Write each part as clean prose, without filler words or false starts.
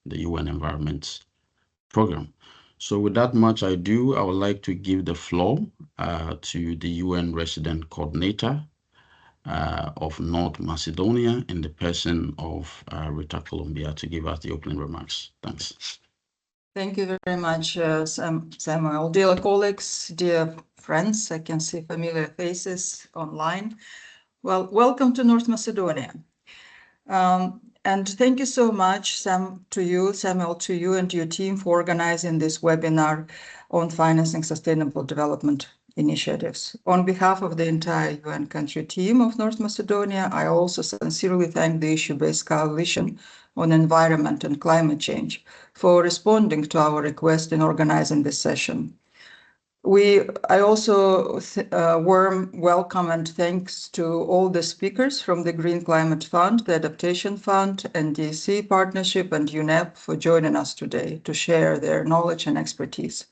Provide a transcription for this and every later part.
the UN Environment Program. So with that much ado, I would like to give the floor to the UN Resident Coordinator of North Macedonia in the person of Rita Columbia to give us the opening remarks. Thanks. Thank you very much, Samuel. Dear colleagues, dear friends, I can see familiar faces online. Well, welcome to North Macedonia. And thank you so much, Samuel, to you and your team for organizing this webinar on financing sustainable development initiatives. On behalf of the entire UN country team of North Macedonia, I also sincerely thank the Issue-Based Coalition on Environment and Climate Change for responding to our request in organizing this session. I also warm welcome and thanks to all the speakers from the Green Climate Fund, the Adaptation Fund, NDC Partnership, and UNEP for joining us today to share their knowledge and expertise.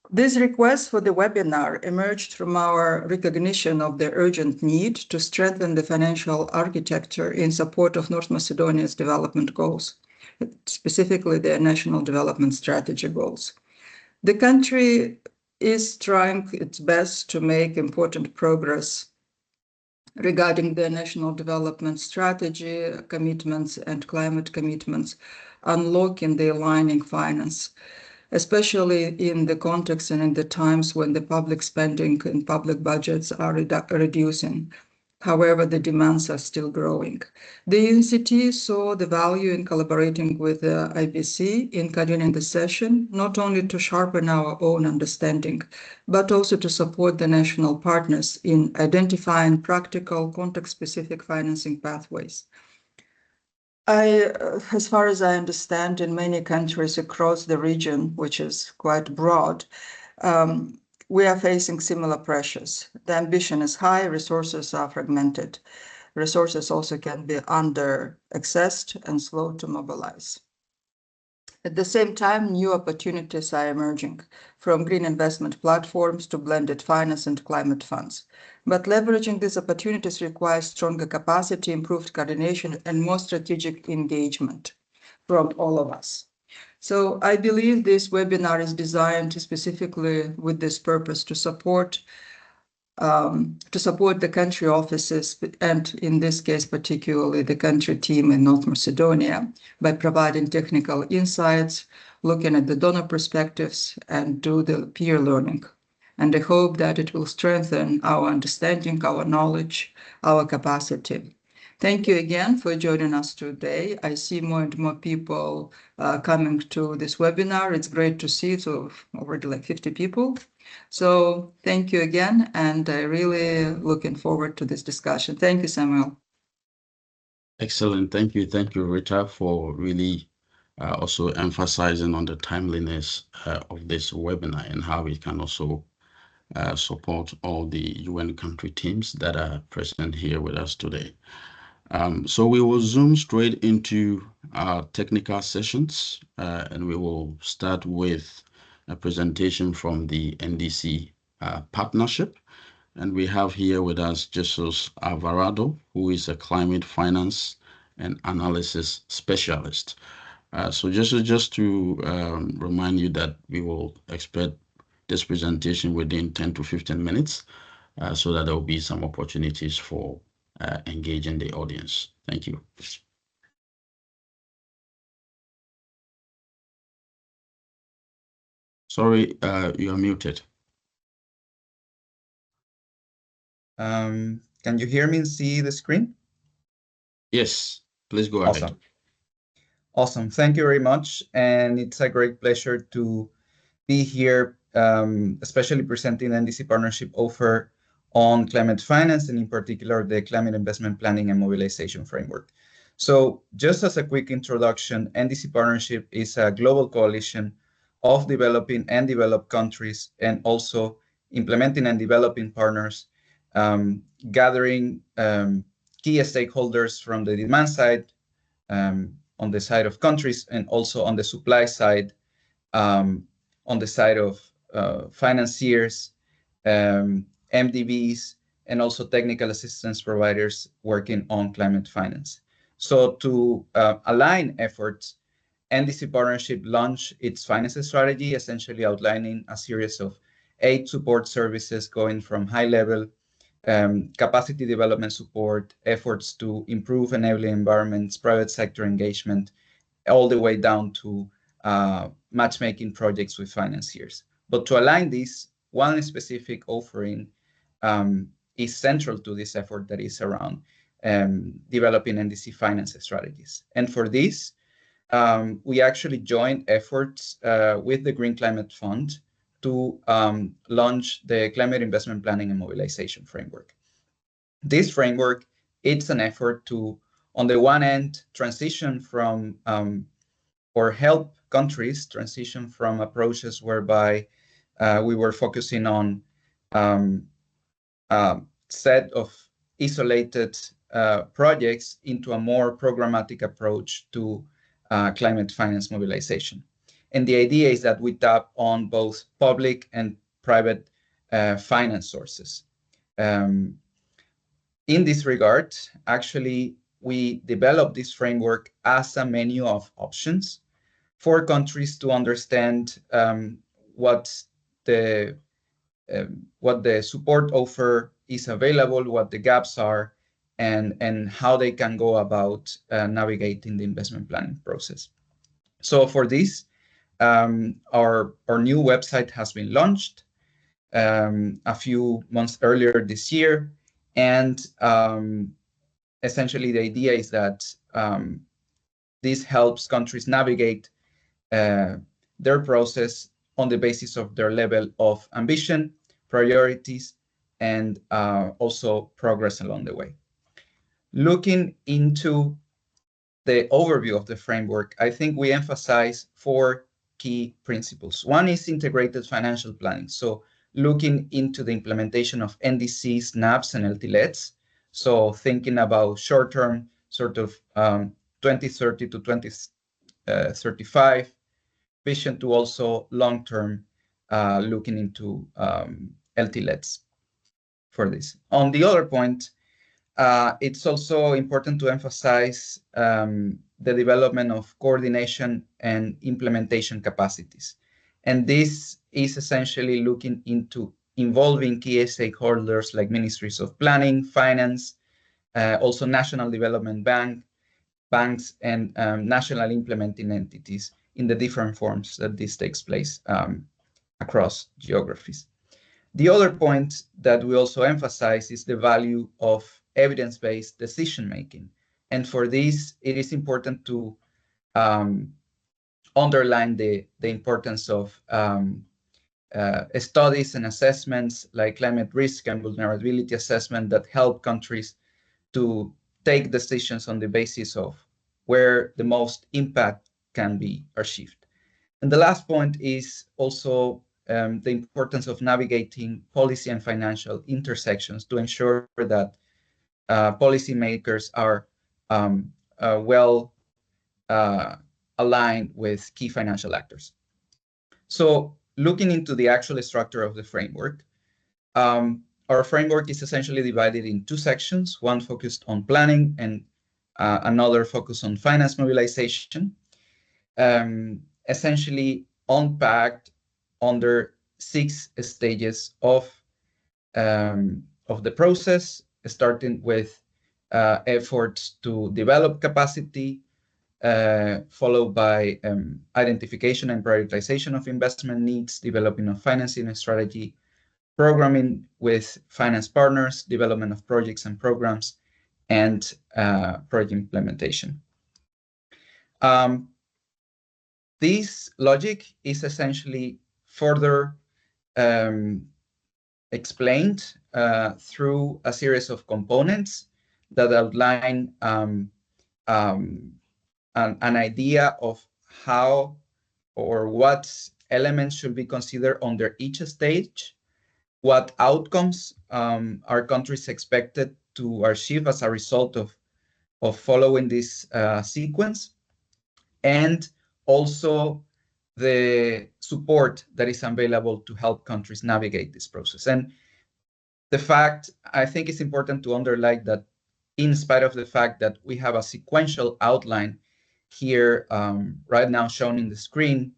This request for the webinar emerged from our recognition of the urgent need to strengthen the financial architecture in support of North Macedonia's development goals, specifically their National Development Strategy goals. The country is trying its best to make important progress regarding the National Development Strategy commitments and climate commitments, unlocking the aligning finance, especially in the context and in the times when the public spending and public budgets are reducing. However, the demands are still growing. The UNCT saw the value in collaborating with the IBC in convening the session, not only to sharpen our own understanding, but also to support the national partners in identifying practical, context-specific financing pathways. As far as I understand, in many countries across the region, which is quite broad, we are facing similar pressures. The ambition is high, resources are fragmented. Resources also can be under-accessed and slow to mobilize. At the same time, new opportunities are emerging, from green investment platforms to blended finance and climate funds. But leveraging these opportunities requires stronger capacity, improved coordination, and more strategic engagement from all of us. So I believe this webinar is designed specifically with this purpose to support the country offices, and in this case, particularly the country team in North Macedonia, by providing technical insights, looking at the donor perspectives, and do the peer learning. And I hope that it will strengthen our understanding, our knowledge, our capacity. Thank you again for joining us today. I see more and more people coming to this webinar. It's great to see, so already like 50 people. So thank you again, and I really looking forward to this discussion. Thank you, Samuel. Excellent. Thank you. Thank you, Rita, for really also emphasizing on the timeliness of this webinar and how it can also support all the UN country teams that are present here with us today. So we will zoom straight into our technical sessions, and we will start with a presentation from the NDC partnership. And we have here with us Jesus Alvarado, who is a climate finance and analysis specialist. So just to remind you that we will expect this presentation within 10 to 15 minutes, so that there will be some opportunities for engaging the audience. Thank you. Sorry, you are muted. Can you hear me and see the screen? Yes, please go ahead. Awesome. Awesome. Thank you very much. And it's a great pleasure to be here, especially presenting the NDC partnership offer on climate finance, and in particular, the climate investment planning and mobilization framework. So just as a quick introduction, NDC partnership is a global coalition of developing and developed countries, and also implementing and developing partners, gathering key stakeholders from the demand side, on the side of countries, and also on the supply side, on the side of financiers, MDBs, and also technical assistance providers working on climate finance. So to align efforts NDC partnership launched its finance strategy, essentially outlining a series of 8 support services going from high-level capacity development support, efforts to improve enabling environments, private sector engagement, all the way down to matchmaking projects with financiers. But to align this, one specific offering is central to this effort, that is around developing NDC finance strategies. And for this, we actually joined efforts with the Green Climate Fund to launch the Climate Investment Planning and Mobilization Framework. This framework, it's an effort to, on the one end, transition from or help countries transition from approaches whereby we were focusing on a set of isolated projects into a more programmatic approach to climate finance mobilization. And the idea is that we tap on both public and private finance sources. In this regard, actually, we developed this framework as a menu of options for countries to understand what the support offer is available, what the gaps are, and how they can go about navigating the investment planning process. So for this, our new website has been launched a few months earlier this year, and essentially the idea is that this helps countries navigate their process on the basis of their level of ambition, priorities, and also progress along the way. Looking into the overview of the framework, I think we emphasize 4 key principles. One is integrated financial planning. So looking into the implementation of NDCs, NAPs, and LTLETs. So thinking about short-term, sort of 2030 to 2035, vision to also long-term, looking into LTLETs for this. On the other point, it's also important to emphasize the development of coordination and implementation capacities. And this is essentially looking into involving key stakeholders like ministries of planning, finance, also national development banks, and national implementing entities in the different forms that this takes place across geographies. The other point that we also emphasize is the value of evidence-based decision-making. And for this, it is important to underline the importance of studies and assessments like climate risk and vulnerability assessment that help countries to take decisions on the basis of where the most impact can be achieved. And the last point is also the importance of navigating policy and financial intersections to ensure that policymakers are well aligned with key financial actors. So looking into the actual structure of the framework, our framework is essentially divided in 2 sections, one focused on planning and another focused on finance mobilization, essentially unpacked under 6 stages of the process, starting with efforts to develop capacity, followed by identification and prioritization of investment needs, developing of financing strategy, programming with finance partners, development of projects and programs, and project implementation. This logic is essentially further explained through a series of components that outline an idea of how or what elements should be considered under each stage, what outcomes are countries expected to achieve as a result of following this sequence, and also the support that is available to help countries navigate this process. And the fact, I think it's important to underline that in spite of the fact that we have a sequential outline, here right now shown in the screen,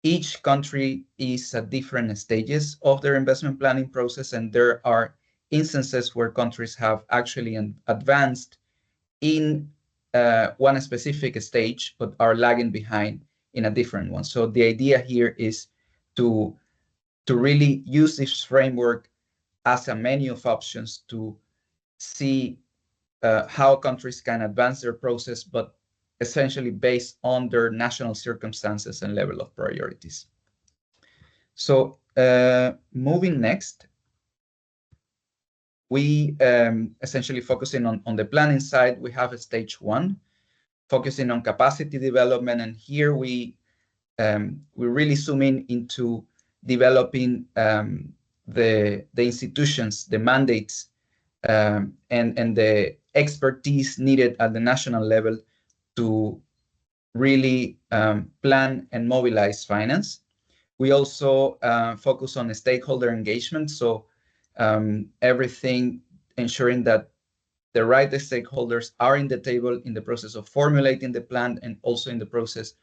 each country is at different stages of their investment planning process, and there are instances where countries have actually advanced in one specific stage, but are lagging behind in a different one. So the idea here is to really use this framework as a menu of options to see how countries can advance their process, but essentially based on their national circumstances and level of priorities. So moving next, we essentially focusing on the planning side, we have a stage 1, focusing on capacity development. And here we really zoom in into developing the institutions, the mandates, and the expertise needed at the national level to really plan and mobilize finance. We also focus on stakeholder engagement. So everything ensuring that the right stakeholders are in the table in the process of formulating the plan, and also in the process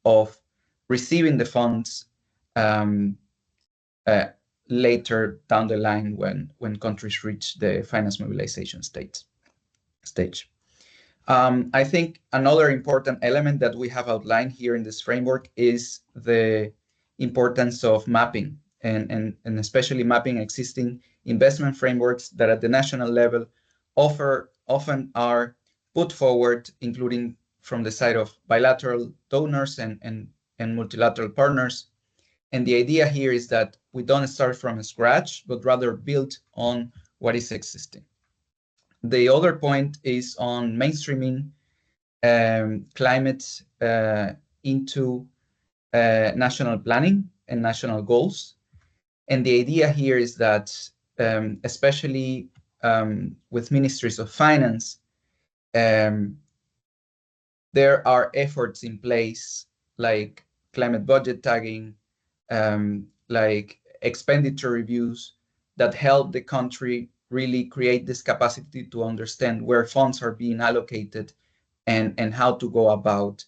of receiving the funds later down the line when countries reach the finance mobilization stage. I think another important element that we have outlined here in this framework is the importance of mapping, and especially mapping existing investment frameworks that at the national level often are put forward, including from the side of bilateral donors and multilateral partners. And the idea here is that we don't start from scratch, but rather build on what is existing. The other point is on mainstreaming climate into national planning and national goals. And the idea here is that, especially with ministries of finance, there are efforts in place like climate budget tagging, like expenditure reviews that help the country really create this capacity to understand where funds are being allocated and how to go about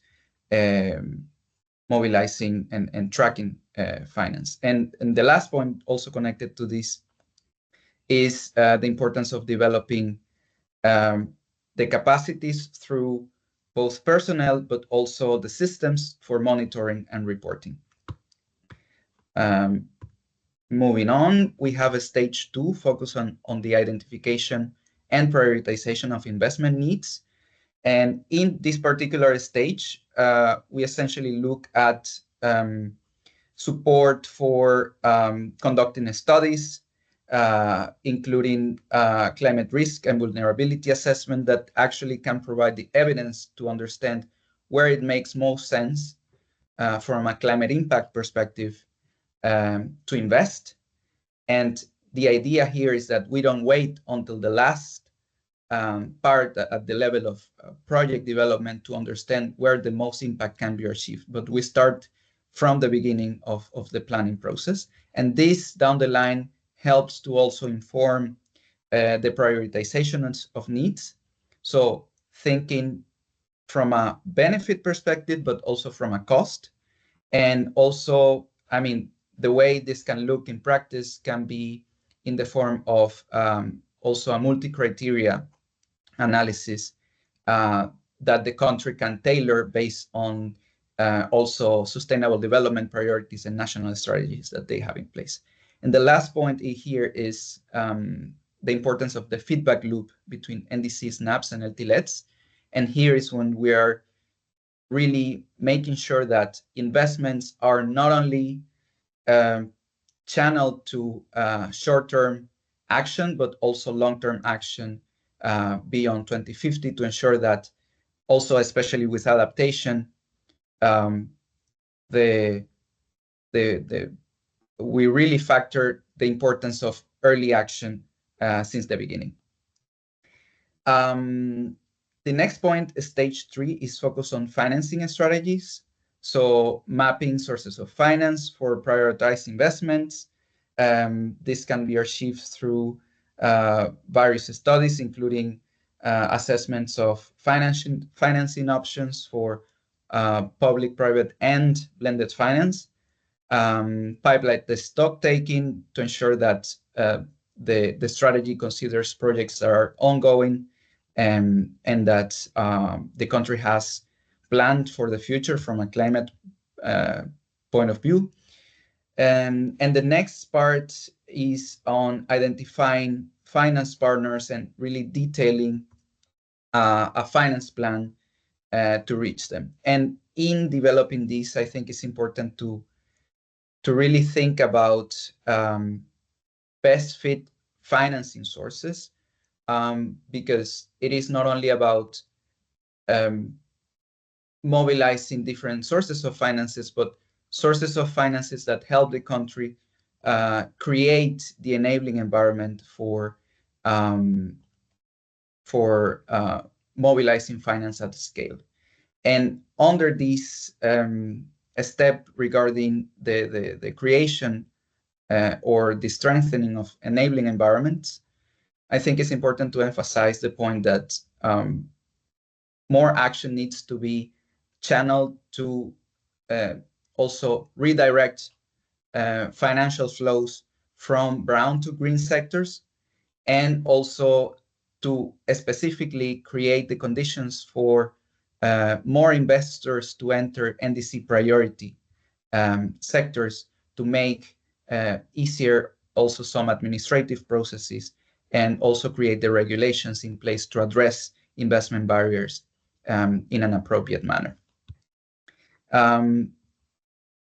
mobilizing and tracking finance. And the last point also connected to this is the importance of developing the capacities through both personnel, but also the systems for monitoring and reporting. Moving on, we have a stage 2 focus on the identification and prioritization of investment needs. And in this particular stage, we essentially look at support for conducting studies, including climate risk and vulnerability assessment that actually can provide the evidence to understand where it makes most sense from a climate impact perspective to invest. And the idea here is that we don't wait until the last part at the level of project development to understand where the most impact can be achieved, but we start from the beginning of the planning process. And this down the line helps to also inform the prioritization of needs. So thinking from a benefit perspective, but also from a cost. And also, I mean, the way this can look in practice can be in the form of also a multi-criteria analysis that the country can tailor based on also sustainable development priorities and national strategies that they have in place. And the last point here is the importance of the feedback loop between NDCs, NAPs, and LTLETs. And here is when we are really making sure that investments are not only channeled to short-term action, but also long-term action beyond 2050 to ensure that also, especially with adaptation, we really factor the importance of early action since the beginning. The next point, stage 3, is focused on financing strategies. So mapping sources of finance for prioritized investments. This can be achieved through various studies, including assessments of financing options for public, private, and blended finance. Pipeline the stock taking to ensure that the strategy considers projects that are ongoing and that the country has planned for the future from a climate point of view. And the next part is on identifying finance partners and really detailing a finance plan to reach them. And in developing this, I think it's important to really think about best fit financing sources, because it is not only about mobilizing different sources of finances, but sources of finances that help the country create the enabling environment for mobilizing finance at scale. And under this step regarding the creation or the strengthening of enabling environments, I think it's important to emphasize the point that more action needs to be channeled to also redirect financial flows from brown to green sectors, and also to specifically create the conditions for more investors to enter NDC priority sectors, to make easier also some administrative processes, and also create the regulations in place to address investment barriers in an appropriate manner.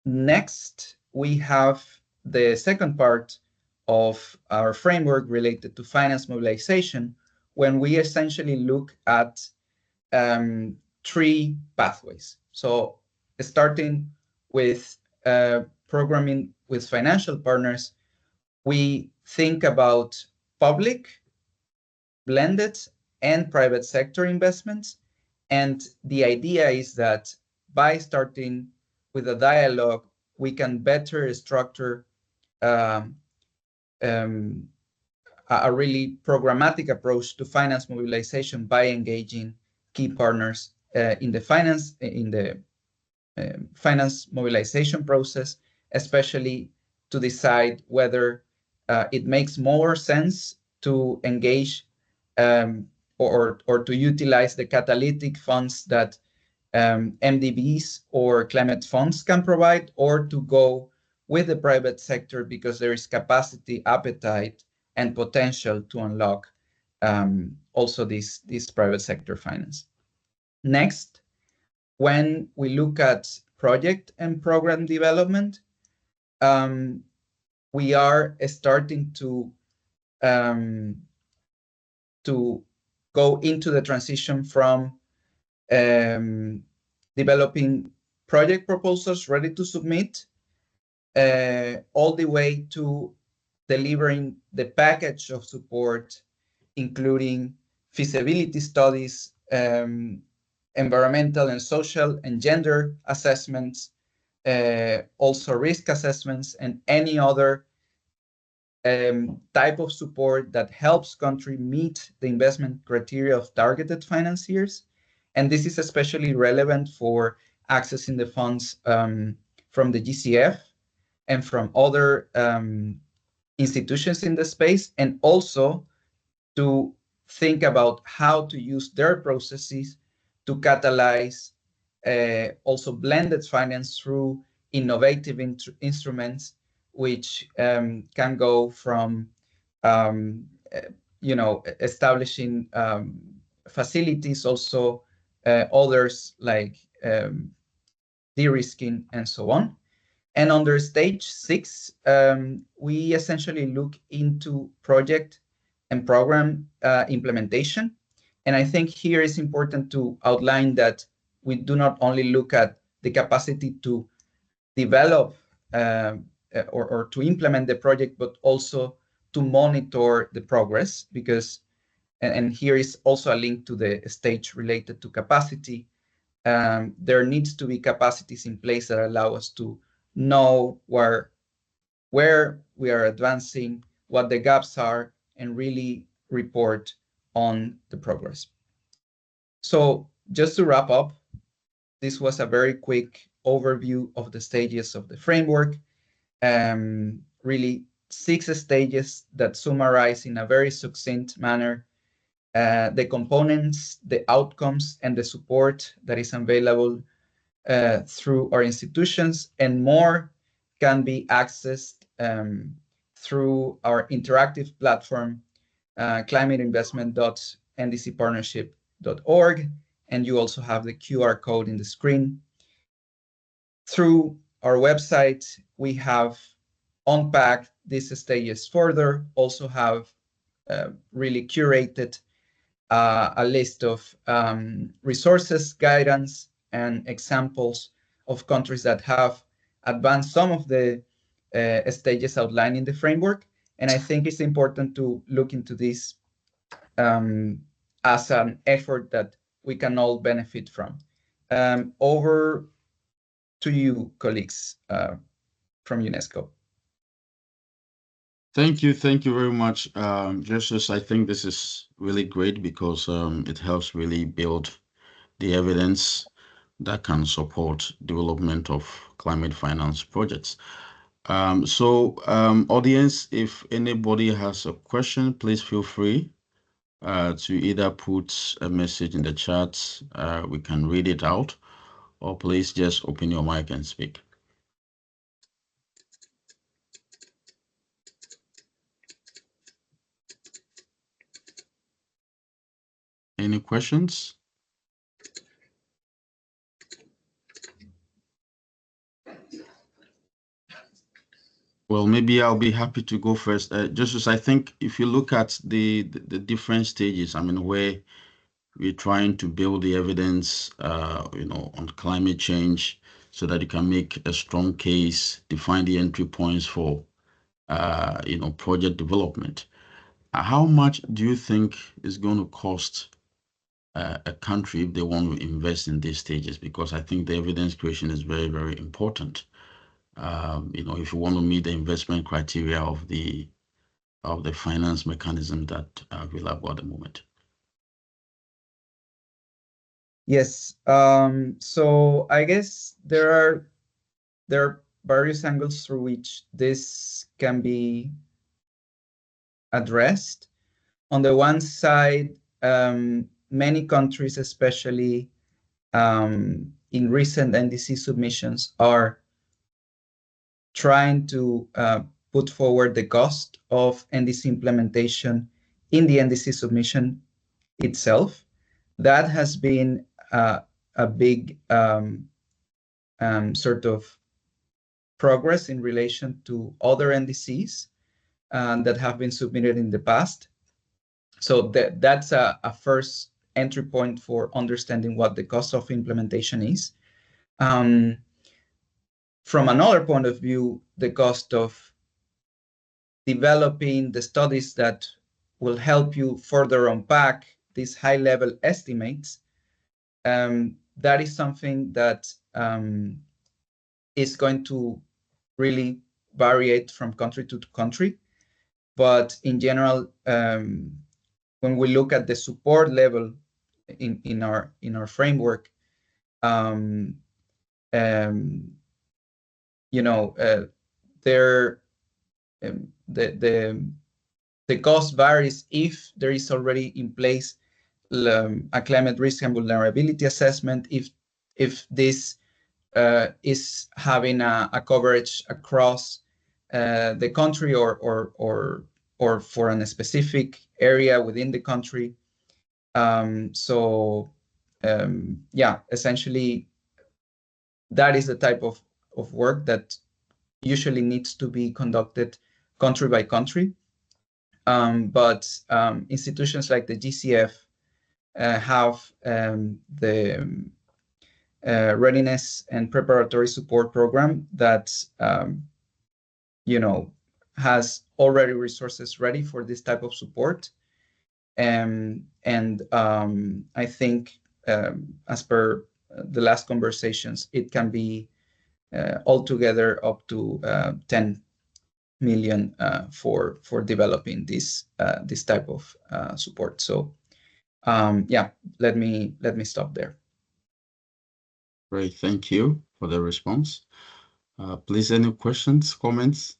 Next, we have the second part of our framework related to finance mobilization, when we essentially look at three pathways. So starting with programming with financial partners, we think about public, blended, and private sector investments. And the idea is that by starting with a dialogue, we can better structure a really programmatic approach to finance mobilization by engaging key partners in the finance mobilization process, especially to decide whether it makes more sense to engage or to utilize the catalytic funds that MDBs or climate funds can provide, or to go with the private sector because there is capacity, appetite, and potential to unlock also this private sector finance. Next, when we look at project and program development, we are starting to go into the transition from developing project proposals ready to submit all the way to delivering the package of support, including feasibility studies, environmental and social and gender assessments, also risk assessments, and any other type of support that helps country meet the investment criteria of targeted financiers. And this is especially relevant for accessing the funds from the GCF and from other institutions in the space, and also to think about how to use their processes to catalyze also blended finance through innovative instruments, which can go from establishing facilities, also others like de-risking and so on. And under stage 6, we essentially look into project and program implementation. And I think here it's important to outline that we do not only look at the capacity to develop or to implement the project, but also to monitor the progress, because, and here is also a link to the stage related to capacity. There needs to be capacities in place that allow us to know where we are advancing, what the gaps are, and really report on the progress. So just to wrap up, this was a very quick overview of the stages of the framework. Really 6 stages that summarize in a very succinct manner the components, the outcomes, and the support that is available through our institutions, and more can be accessed through our interactive platform, climateinvestment.ndcpartnership.org, and you also have the QR code in the screen. Through our website, we have unpacked these stages further, also have really curated a list of resources, guidance, and examples of countries that have advanced some of the stages outlined in the framework. And I think it's important to look into this as an effort that we can all benefit from. Over to you, colleagues from UNESCO. Thank you very much, Justus. I think this is really great because it helps really build the evidence that can support development of climate finance projects. Audience, if anybody has a question, please feel free to either put a message in the chat, we can read it out, or please just open your mic and speak. Any questions? Well, maybe I'll be happy to go first. Just as I think if you look at the different stages, I mean, where we're trying to build the evidence, on climate change so that you can make a strong case, define the entry points for, project development. How much do you think is going to cost a country if they want to invest in these stages? Because I think the evidence creation is very, very important. If you want to meet the investment criteria of the finance mechanism that are available at the moment. Yes. So I guess there are various angles through which this can be addressed. On the one side, many countries, especially in recent NDC submissions, are trying to put forward the cost of NDC implementation in the NDC submission itself. That has been a big sort of progress in relation to other NDCs that have been submitted in the past. So that's a first entry point for understanding what the cost of implementation is. From another point of view, the cost of developing the studies that will help you further unpack these high-level estimates, that is something that is going to really vary from country to country. But in general, when we look at the support level in our framework, the cost varies if there is already in place a climate risk and vulnerability assessment, if this is having a coverage across the country or for a specific area within the country. Essentially, that is the type of work that usually needs to be conducted country by country. But institutions like the GCF have the readiness and preparatory support program that has already resources ready for this type of support. And I think as per the last conversations, it can be altogether up to 10 million for developing this type of support. So let me stop there. Great, thank you for the response. Please, any questions, comments?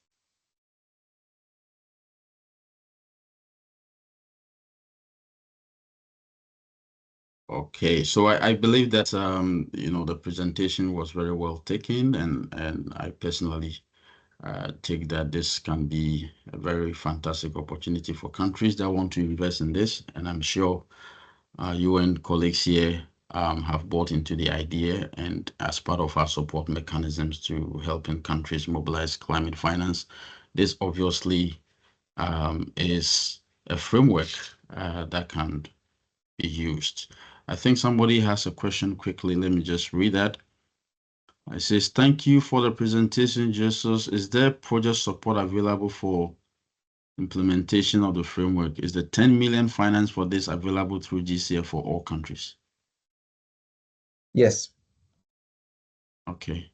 Okay, so I believe that the presentation was very well taken, and I personally take that this can be a very fantastic opportunity for countries that want to invest in this, and I'm sure you and colleagues here have bought into the idea, and as part of our support mechanisms to helping countries mobilize climate finance, this obviously is a framework that can be used. I think somebody has a question quickly. Let me just read that. It says, thank you for the presentation, Jesus. Is there project support available for implementation of the framework? Is the 10 million finance for this available through GCF for all countries? Yes. Okay,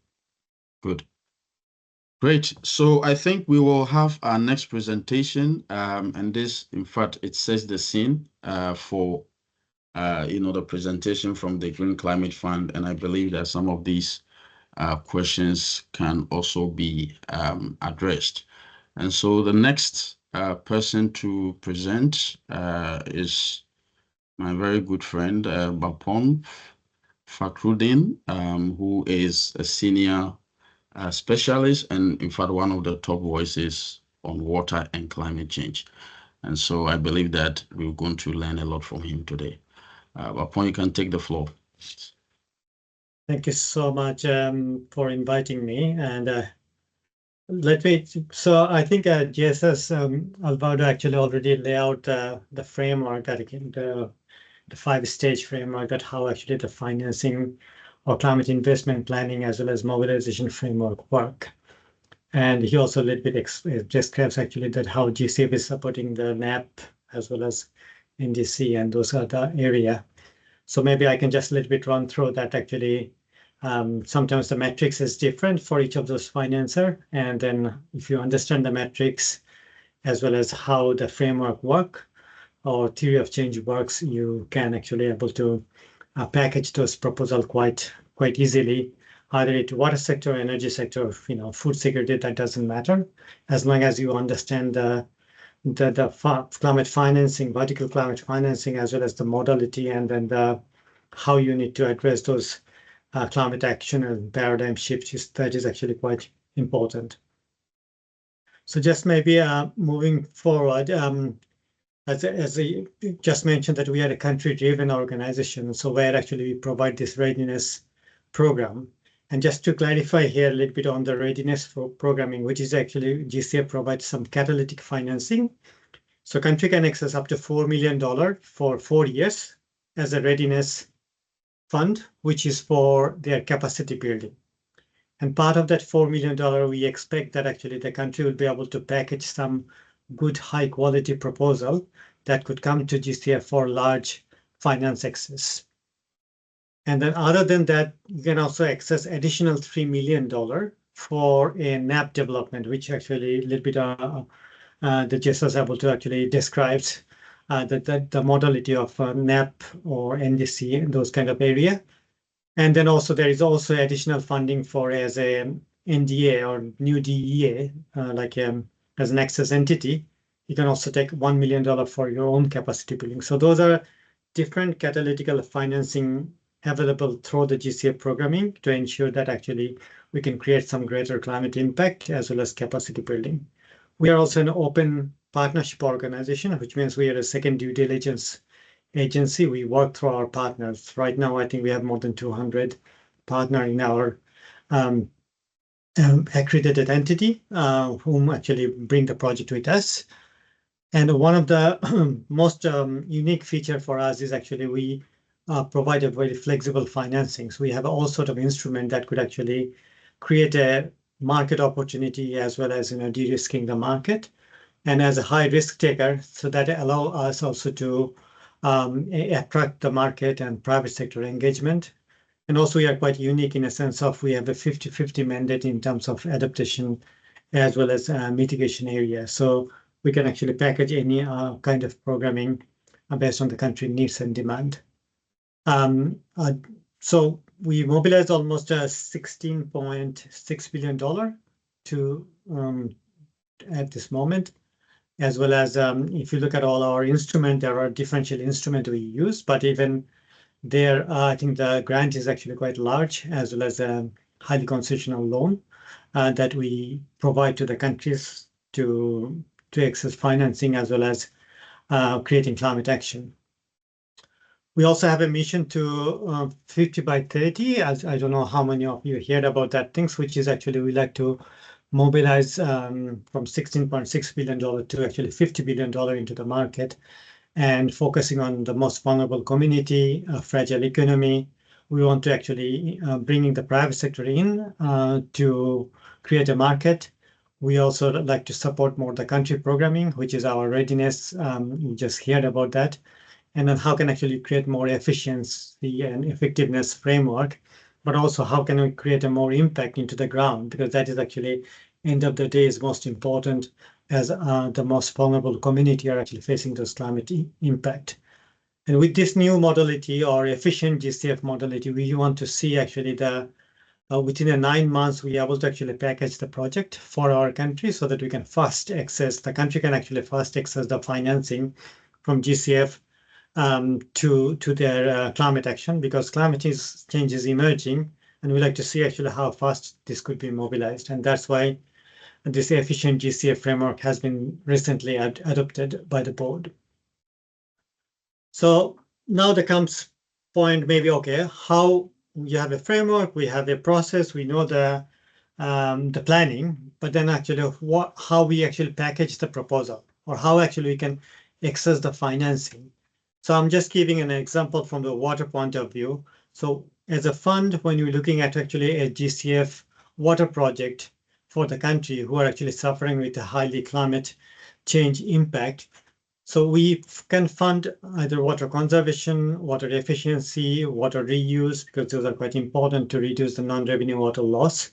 good. Great. So I think we will have our next presentation. And this, in fact, it sets the scene for the presentation from the Green Climate Fund. And I believe that some of these questions can also be addressed. And so the next person to present is my very good friend, Bapon Fakrudin, who is a senior specialist and, in fact, one of the top voices on water and climate change. And so I believe that we're going to learn a lot from him today. Bapon, you can take the floor. Thank you so much for inviting me. And so I think JSS Alvaro actually already laid out the framework, that the 5-stage framework, that how actually the financing or climate investment planning as well as mobilization framework work. And he also a little bit describes actually that how GCF is supporting the NAP as well as NDC and those other area. So maybe I can just a little bit run through that actually. Sometimes the metrics is different for each of those financer. And then if you understand the metrics as well as how the framework work or theory of change works, you can actually able to package those proposals quite easily, either into water sector, energy sector, food security, that doesn't matter. As long as you understand the climate financing, vertical climate financing, as well as the modality, and then how you need to address those climate action and paradigm shifts, that is actually quite important. So just maybe moving forward, as I just mentioned, that we are a country-driven organization, so where actually we provide this readiness program. And just to clarify here a little bit on the readiness for programming, which is actually GCF provides some catalytic financing. So country can access up to $4 million for 4 years as a readiness fund, which is for their capacity building. And part of that $4 million, we expect that actually the country will be able to package some good high quality proposal that could come to GCF for large finance access. And then other than that, you can also access additional $3 million for a NAP development, which actually a little bit the GSS was able to actually describe the modality of NAP or NDC, those kind of area. And then also there is also additional funding for as a NDA or new DEA, as an access entity. You can also take $1 million for your own capacity building. So those are different catalytical financing available through the GCF programming to ensure that actually we can create some greater climate impact as well as capacity building. We are also an open partnership organization, which means we are a second due diligence agency. We work through our partners. Right now, I think we have more than 200 partners in our accredited entity whom actually bring the project with us. And one of the most unique feature for us is actually we provide a very flexible financing. So we have all sort of instrument that could actually create a market opportunity as well as de-risking the market. And as a high risk taker, so that allow us also to attract the market and private sector engagement. And also we are quite unique in a sense of we have a 50-50 mandate in terms of adaptation as well as mitigation area. So we can actually package any kind of programming based on the country needs and demand. So we mobilized almost $16.6 billion to at this moment, as well as if you look at all our instruments, there are differential instruments we use, but even there, I think the grant is actually quite large, as well as a highly concessional loan that we provide to the countries to access financing, as well as creating climate action. We also have a mission to 50 by 30, as I don't know how many of you heard about that things, which is actually we like to mobilize from $16.6 billion to actually $50 billion into the market, and focusing on the most vulnerable community, fragile economy. We want to actually bringing the private sector in to create a market. We also like to support more the country programming, which is our readiness. You just heard about that. And then how can actually create more efficiency and effectiveness framework, but also how can we create a more impact into the ground, because that is actually end of the day is most important, as the most vulnerable community are actually facing those climate impact. And with this new modality or efficient GCF modality, we want to see actually the within 9 months, we are able to actually package the project for our country so that we can fast access, the country can actually fast access the financing from GCF to their climate action, because climate change is emerging, and we like to see actually how fast this could be mobilized. And that's why this efficient GCF framework has been recently adopted by the board. So now there comes point maybe, okay, how you have a framework, we have a process, we know the planning, but then actually how we actually package the proposal, or how actually we can access the financing. So I'm just giving an example from the water point of view. So as a fund, when you're looking at actually a GCF water project for the country who are actually suffering with a highly climate change impact, so we can fund either water conservation, water efficiency, water reuse, because those are quite important to reduce the non-revenue water loss,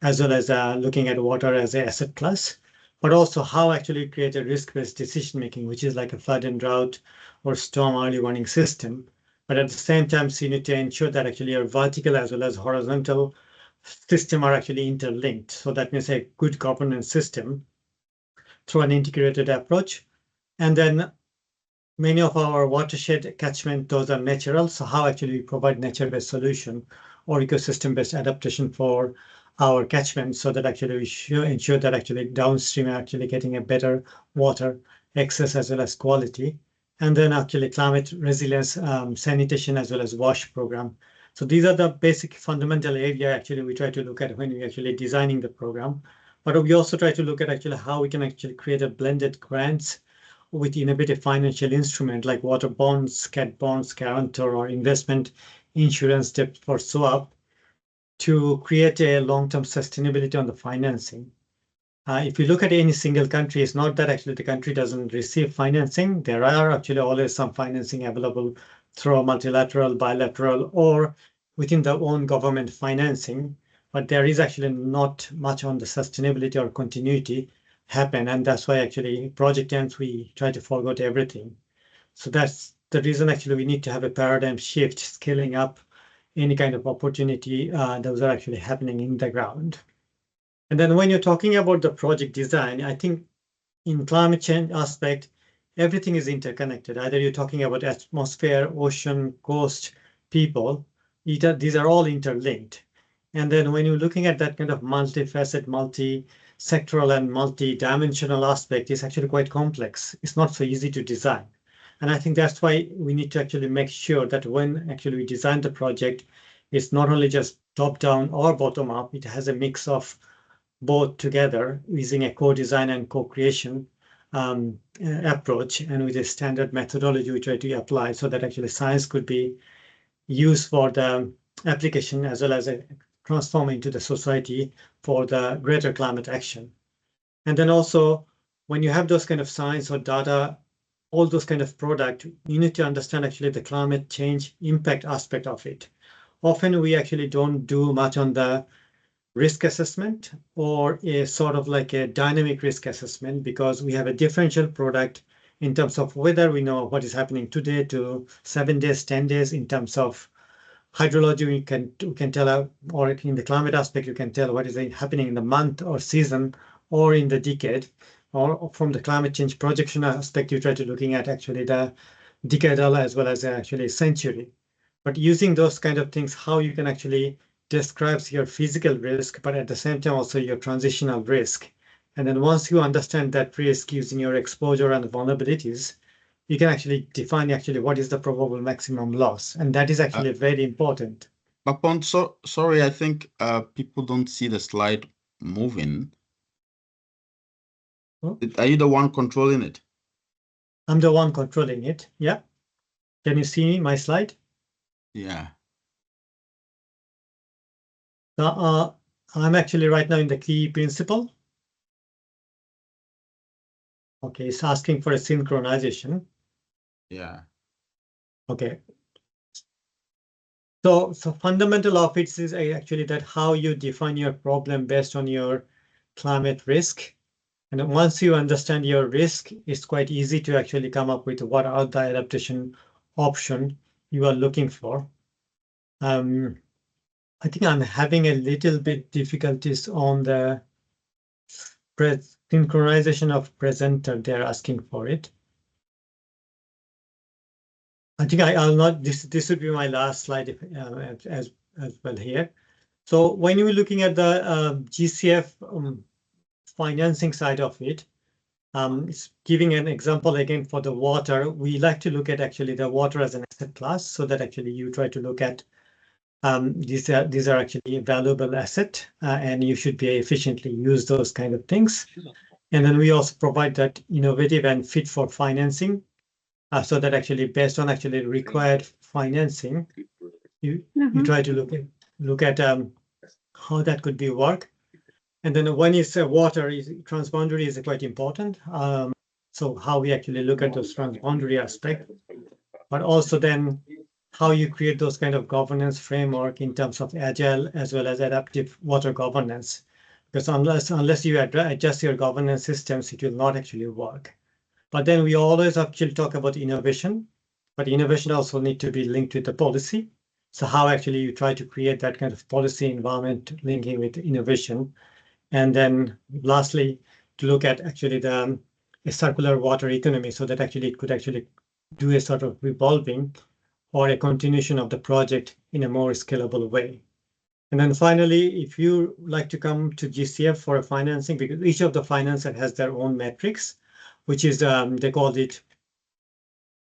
as well as looking at water as an asset class, but also how actually create a risk-based decision-making, which is like a flood and drought or storm early warning system. But at the same time, so you need to ensure that actually your vertical as well as horizontal system are actually interlinked. So that means a good governance system through an integrated approach. And then many of our watershed catchment, those are natural. So how actually we provide nature-based solution or ecosystem-based adaptation for our catchment, so that actually we ensure that actually downstream are actually getting a better water access as well as quality. And then actually climate resilience, sanitation, as well as WASH program. So these are the basic fundamental area actually we try to look at when we actually designing the program. But we also try to look at actually how we can actually create a blended grants with innovative financial instrument like water bonds, cat bonds, guarantor, or investment insurance debt for swap to create a long-term sustainability on the financing. If you look at any single country, it's not that actually the country doesn't receive financing. There are actually always some financing available through multilateral, bilateral, or within their own government financing, but there is actually not much on the sustainability or continuity happen, and that's why actually project ends we try to forget everything. So that's the reason actually we need to have a paradigm shift, scaling up any kind of opportunity those are actually happening in the ground. And then when you're talking about the project design, I think in climate change aspect, everything is interconnected. Either you're talking about atmosphere, ocean, coast, people, these are all interlinked. And then when you're looking at that kind of multifaceted, multi-sectoral and multi-dimensional aspect, it's actually quite complex. It's not so easy to design. And I think that's why we need to actually make sure that when actually we design the project, it's not only just top-down or bottom-up, it has a mix of both together using a co-design and co-creation approach, and with a standard methodology we try to apply so that actually science could be used for the application as well as transform into the society for the greater climate action. And then also when you have those kind of science or data, all those kind of product, you need to understand actually the climate change impact aspect of it. Often we actually don't do much on the risk assessment or a sort of like a dynamic risk assessment, because we have a differential product in terms of whether we know what is happening today to 7 days, 10 days in terms of hydrology, you can tell, or in the climate aspect, you can tell what is happening in the month or season or in the decade. Or from the climate change projection aspect, you try to looking at actually the decadal as well as actually century. But using those kind of things, how you can actually describe your physical risk, but at the same time also your transitional risk. And then once you understand that risk using your exposure and vulnerabilities, you can actually define actually what is the probable maximum loss. And that is actually very important. Bapon, sorry, I think people don't see the slide moving. Oh. Are you the one controlling it? I'm the one controlling it. Yeah. Can you see my slide? Yeah. I'm actually right now in the key principle. Okay, it's asking for a synchronization. Yeah. Okay. So fundamental of it is actually that how you define your problem based on your climate risk. And once you understand your risk, it's quite easy to actually come up with what are the adaptation option you are looking for. I think I'm having a little bit difficulties on the synchronization of presenter. They're asking for it. I think I'll not. This would be my last slide as well here. So when you're looking at the GCF financing side of it, it's giving an example again for the water. We like to look at actually the water as an asset class, so that actually you try to look at these are actually a valuable asset, and you should be efficiently use those kind of things. And then we also provide that innovative and fit for financing, so that actually based on actually required financing, you try to look at how that could be work. And then one is water is transboundary is quite important. So how we actually look at those transboundary aspect, but also then how you create those kind of governance framework in terms of agile as well as adaptive water governance. Because unless you adjust your governance systems, it will not actually work. But then we always actually talk about innovation, but innovation also need to be linked with the policy. So how actually you try to create that kind of policy environment linking with innovation. And then lastly, to look at actually a circular water economy, so that actually it could actually do a sort of revolving or a continuation of the project in a more scalable way. And then finally, if you like to come to GCF for a financing, because each of the financer has their own metrics, which is they call it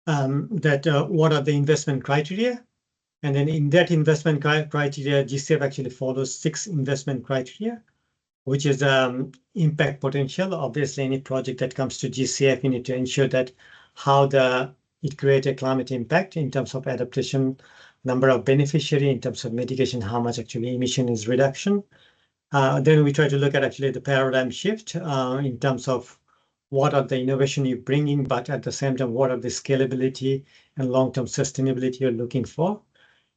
what are the investment criteria. And then in that investment criteria, GCF actually follows 6 investment criteria, which is impact potential. Obviously, any project that comes to GCF, you need to ensure that how it creates a climate impact in terms of adaptation, number of beneficiary, in terms of mitigation, how much actually emission is reduction. Then we try to look at actually the paradigm shift in terms of what are the innovation you're bringing, but at the same time, what are the scalability and long-term sustainability you're looking for.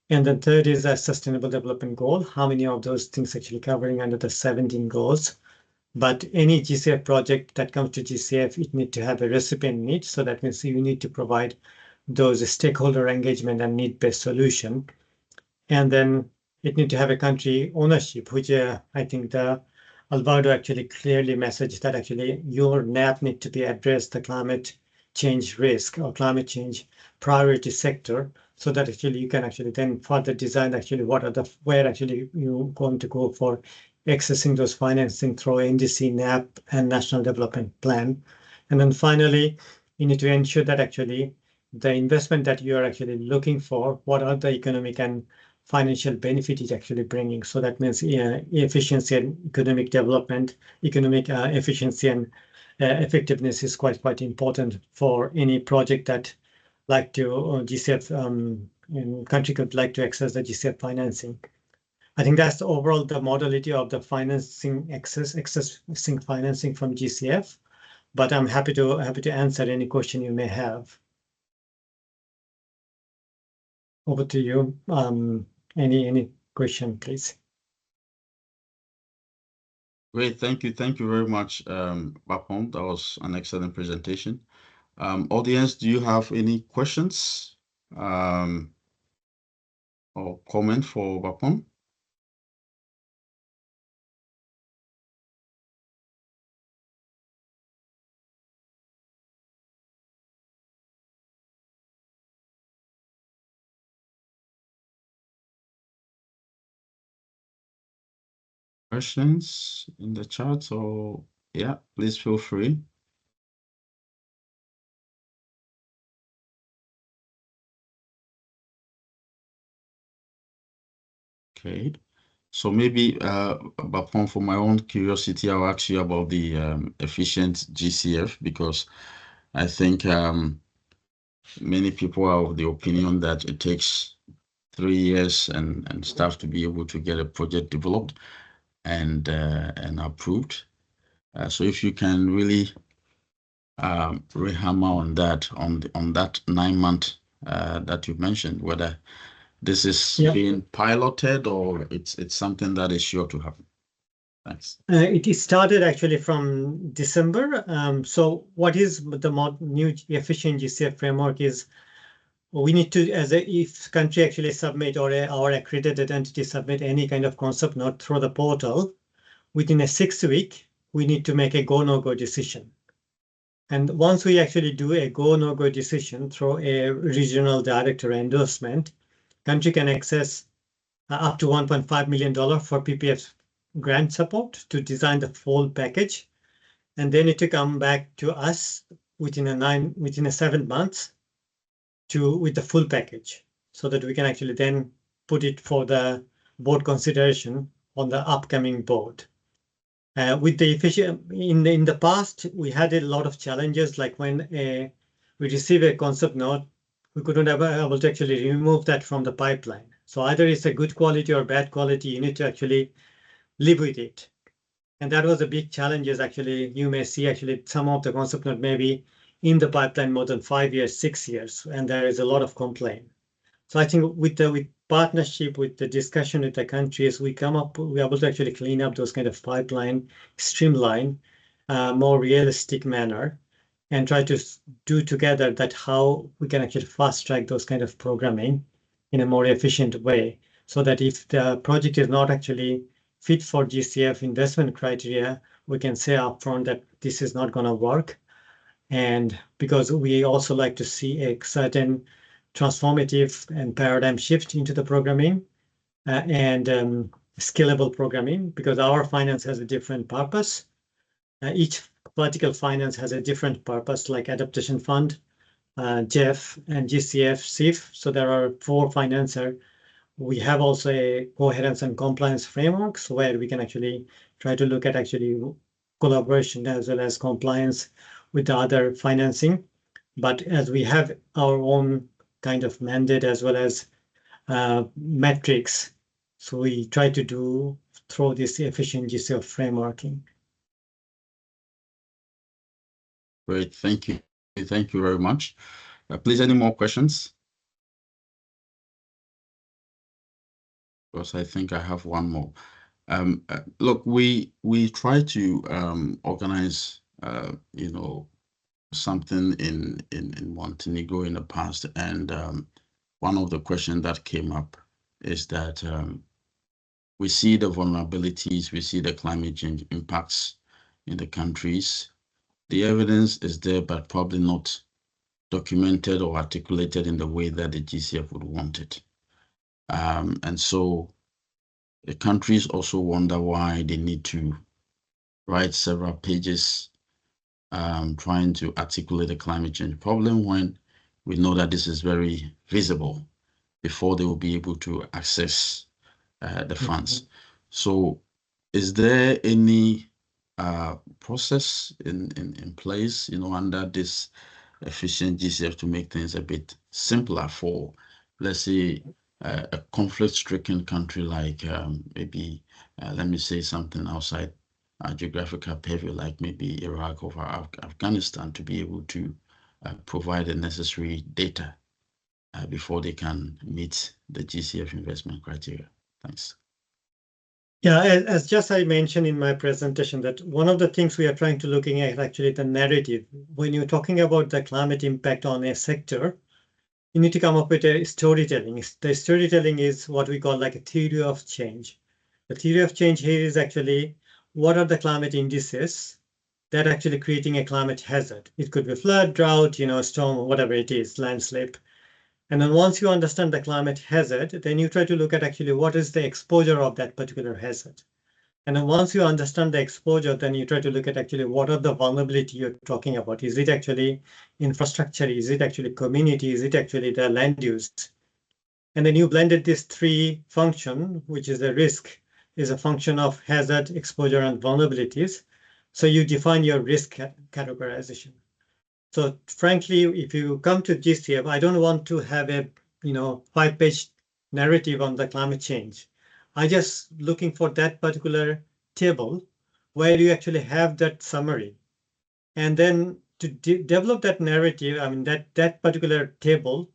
And the third is a sustainable development goal. How many of those things actually covering under the 17 goals? But any GCF project that comes to GCF, it needs to have a recipient need. So that means you need to provide those stakeholder engagement and need-based solution. And then it needs to have a country ownership, which I think the Alvaro actually clearly messaged that actually your NAP need to be addressed the climate change risk or climate change priority sector, so that actually you can actually then further design actually where actually you're going to go for accessing those financing through NDC, NAP, and National Development Plan. And then finally, you need to ensure that actually the investment that you are actually looking for, what are the economic and financial benefit is actually bringing. So that means efficiency and economic development, economic efficiency and effectiveness is quite important for any project that like to GCF country could like to access the GCF financing. I think that's overall the modality of the financing accessing financing from GCF. But I'm happy to answer any question you may have. Over to you. Any question, please? Great, thank you very much, Bapon. That was an excellent presentation. Audience, do you have any questions? or comment for Bapon? Questions in the chat, or yeah, please feel free. Okay, so maybe Bapon, for my own curiosity, I'll ask you about the efficient GCF, because I think many people are of the opinion that it takes 3 years and staff to be able to get a project developed and approved. So if you can really rehammer on that, on that 9-month that you mentioned, whether this is being piloted or it's something that is sure to happen. Thanks. It started actually from December. So what is the new efficient GCF framework is, we need to, if country actually submit or our accredited entity submit any kind of concept note through the portal, within a 6 week, we need to make a go no-go decision. And once we actually do a go no-go decision through a regional director endorsement, country can access up to $1.5 million for PPF grant support to design the full package, and then it to come back to us within a 7 months with the full package, so that we can actually then put it for the board consideration on the upcoming board. With the efficient, in the past, we had a lot of challenges, like when we receive a concept note, we couldn't able to actually remove that from the pipeline. So either it's a good quality or bad quality, you need to actually live with it. And that was a big challenge. Is actually, you may see actually some of the concept note maybe in the pipeline more than 5 years, 6 years, and there is a lot of complaint. So I think with partnership, with the discussion with the countries, we're able to actually clean up those kind of pipeline, streamline, more realistic manner, and try to do together that how we can actually fast track those kind of programming in a more efficient way, so that if the project is not actually fit for GCF investment criteria, we can say upfront that this is not going to work. And because we also like to see a certain transformative and paradigm shift into the programming and scalable programming, because our finance has a different purpose. Each vertical finance has a different purpose, like adaptation fund, JEF, and GCF, SIF. So there are 4 financer. We have also a coherence and compliance frameworks where we can actually try to look at actually collaboration as well as compliance with the other financing. But as we have our own kind of mandate as well as metrics, so we try to do through this efficient GCF frameworking. Great, thank you. Thank you very much. Please, any more questions? Because I think I have one more. Look, we try to organize, something in Montenegro in the past, and one of the questions that came up is that we see the vulnerabilities, we see the climate change impacts in the countries. The evidence is there, but probably not documented or articulated in the way that the GCF would want it. And so the countries also wonder why they need to write several pages trying to articulate the climate change problem, when we know that this is very visible before they will be able to access the funds. So is there any process in place, under this efficient GCF to make things a bit simpler for, let's say, a conflict-stricken country like maybe, let me say something outside geographical purview, like maybe Iraq or Afghanistan, to be able to provide the necessary data before they can meet the GCF investment criteria? Thanks. Yeah, as just I mentioned in my presentation, that one of the things we are trying to looking at actually the narrative. When you're talking about the climate impact on a sector, you need to come up with a storytelling. The storytelling is what we call like a theory of change. The theory of change here is actually what are the climate indices that are actually creating a climate hazard. It could be flood, drought, storm, whatever it is, landslide. And then once you understand the climate hazard, then you try to look at actually what is the exposure of that particular hazard. And then once you understand the exposure, then you try to look at actually what are the vulnerability you're talking about. Is it actually infrastructure? Is it actually community? Is it actually the land use? And then you blended these three function, which is the risk, is a function of hazard, exposure, and vulnerabilities. So you define your risk categorization. So frankly, if you come to GCF, I don't want to have a 5-page narrative on the climate change. I just looking for that particular table where you actually have that summary. And then to develop that narrative, I mean, that particular table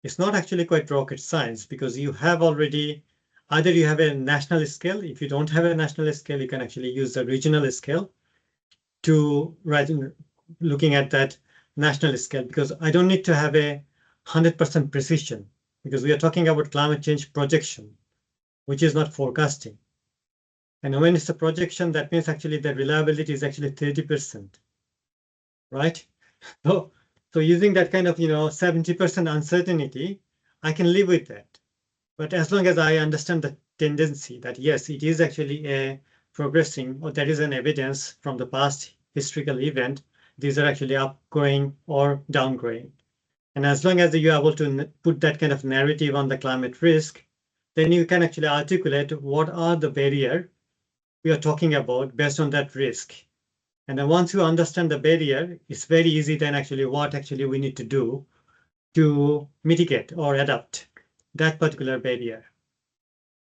is not actually quite rocket science, because you have already, either you have a national scale. If you don't have a national scale, you can actually use the regional scale to looking at that national scale, because I don't need to have a 100% precision, because we are talking about climate change projection, which is not forecasting. And when it's a projection, that means actually the reliability is actually 30%, right? So using that kind of 70% uncertainty, I can live with that. But as long as I understand the tendency that yes, it is actually a progressing, or there is an evidence from the past historical event, these are actually upgrowing or downgrowing. And as long as you're able to put that kind of narrative on the climate risk, then you can actually articulate what are the barrier we are talking about based on that risk. And then once you understand the barrier, it's very easy then actually what actually we need to do to mitigate or adapt that particular barrier.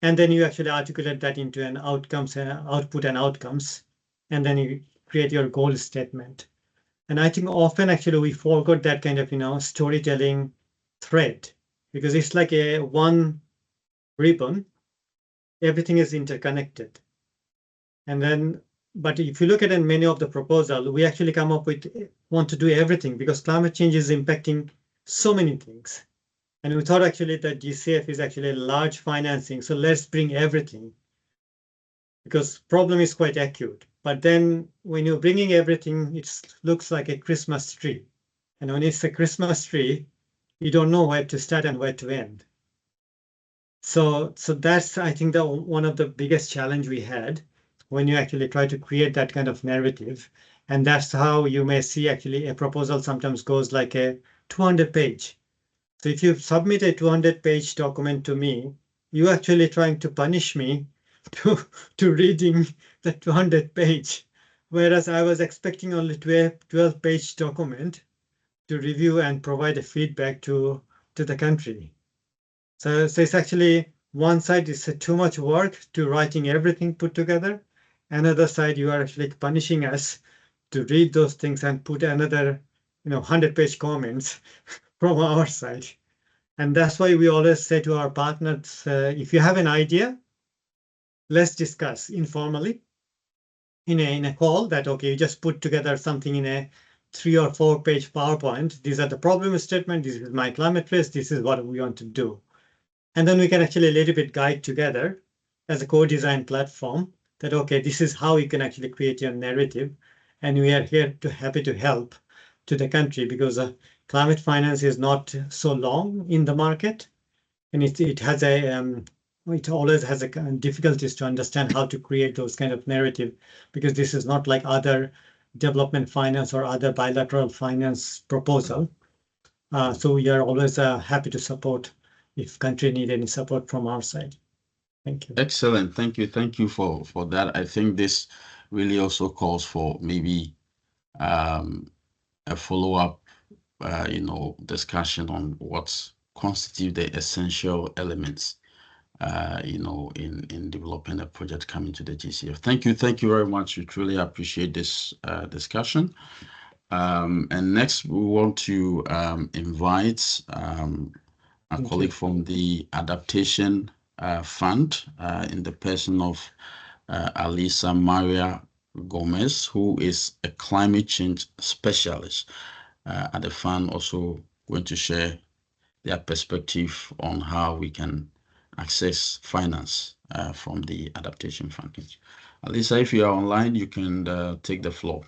And then you actually articulate that into an outcomes, output and outcomes, and then you create your goal statement. And I think often actually we forgot that kind of storytelling thread, because it's like a one ribbon, everything is interconnected. And then, but if you look at in many of the proposal, we actually come up with want to do everything, because climate change is impacting so many things. And we thought actually that GCF is actually a large financing, so let's bring everything, because problem is quite acute. But then when you're bringing everything, it looks like a Christmas tree. And when it's a Christmas tree, you don't know where to start and where to end. So that's, I think, one of the biggest challenge we had when you actually try to create that kind of narrative. And that's how you may see actually a proposal sometimes goes like a 200-page. So if you submit a 200-page document to me, you're actually trying to punish me to reading the 200-page, whereas I was expecting only 12-page document to review and provide a feedback to the country. So it's actually one side is too much work to writing everything put together. Another side, you are actually punishing us to read those things and put another 100-page comments from our side. And that's why we always say to our partners, if you have an idea, let's discuss informally in a call that, okay, you just put together something in a 3 or 4-page PowerPoint. These are the problem statement. This is my climate risk. This is what we want to do. And then we can actually a little bit guide together as a co-design platform that, okay, this is how you can actually create your narrative. And we are here to happy to help to the country, because climate finance is not so long in the market. And it has it always has difficulties to understand how to create those kind of narrative, because this is not like other development finance or other bilateral finance proposal. So we are always happy to support if country need any support from our side. Thank you. Excellent. Thank you. Thank you for that. I think this really also calls for maybe a follow-up, discussion on what constitute the essential elements, in developing a project coming to the GCF. Thank you. Thank you very much. We truly appreciate this discussion. And next, we want to invite a colleague from the Adaptation Fund in the person of Alisa Maria Gomez, who is a climate change specialist at the fund, also going to share their perspective on how we can access finance from the adaptation fund. Alisa, if you are online, you can take the floor.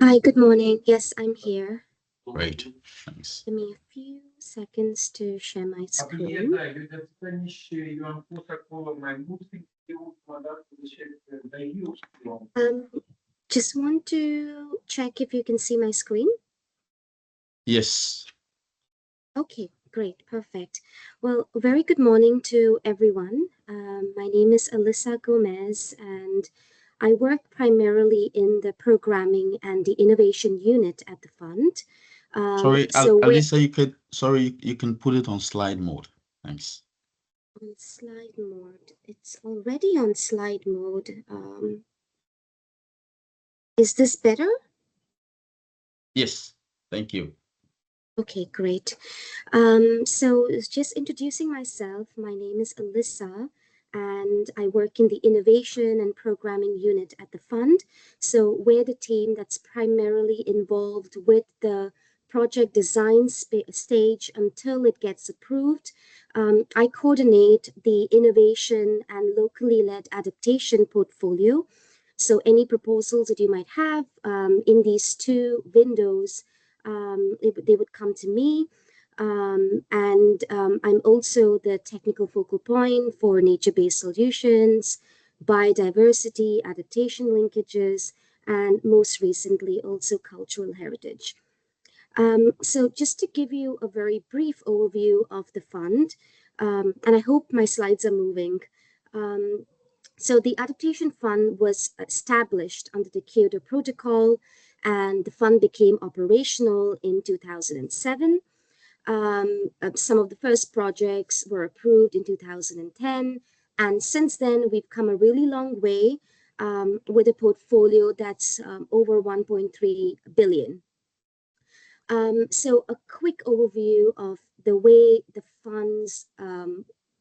Hi, good morning. Yes, I'm here. Great, thanks. Give me a few seconds to share my screen. Just want to check if you can see my screen. Yes. Okay, great, perfect. Well, very good morning to everyone. My name is Alyssa Gomez, and I work primarily in the programming and the innovation unit at the fund. Sorry, Alisa, you can put it on slide mode. Thanks. On slide mode. It's already on slide mode. Is this better? Yes, thank you. Okay, great. So just introducing myself, my name is Alyssa, and I work in the innovation and programming unit at the fund. So we're the team that's primarily involved with the project design stage until it gets approved. I coordinate the innovation and locally led adaptation portfolio. So any proposals that you might have in these two windows, they would come to me. I'm also the technical focal point for nature-based solutions, biodiversity, adaptation linkages, and most recently also cultural heritage. So just to give you a very brief overview of the fund, and I hope my slides are moving. So the Adaptation Fund was established under the Kyoto Protocol, and the fund became operational in 2007. Some of the first projects were approved in 2010, and since then we've come a really long way with a portfolio that's over 1.3 billion. So a quick overview of the way the fund's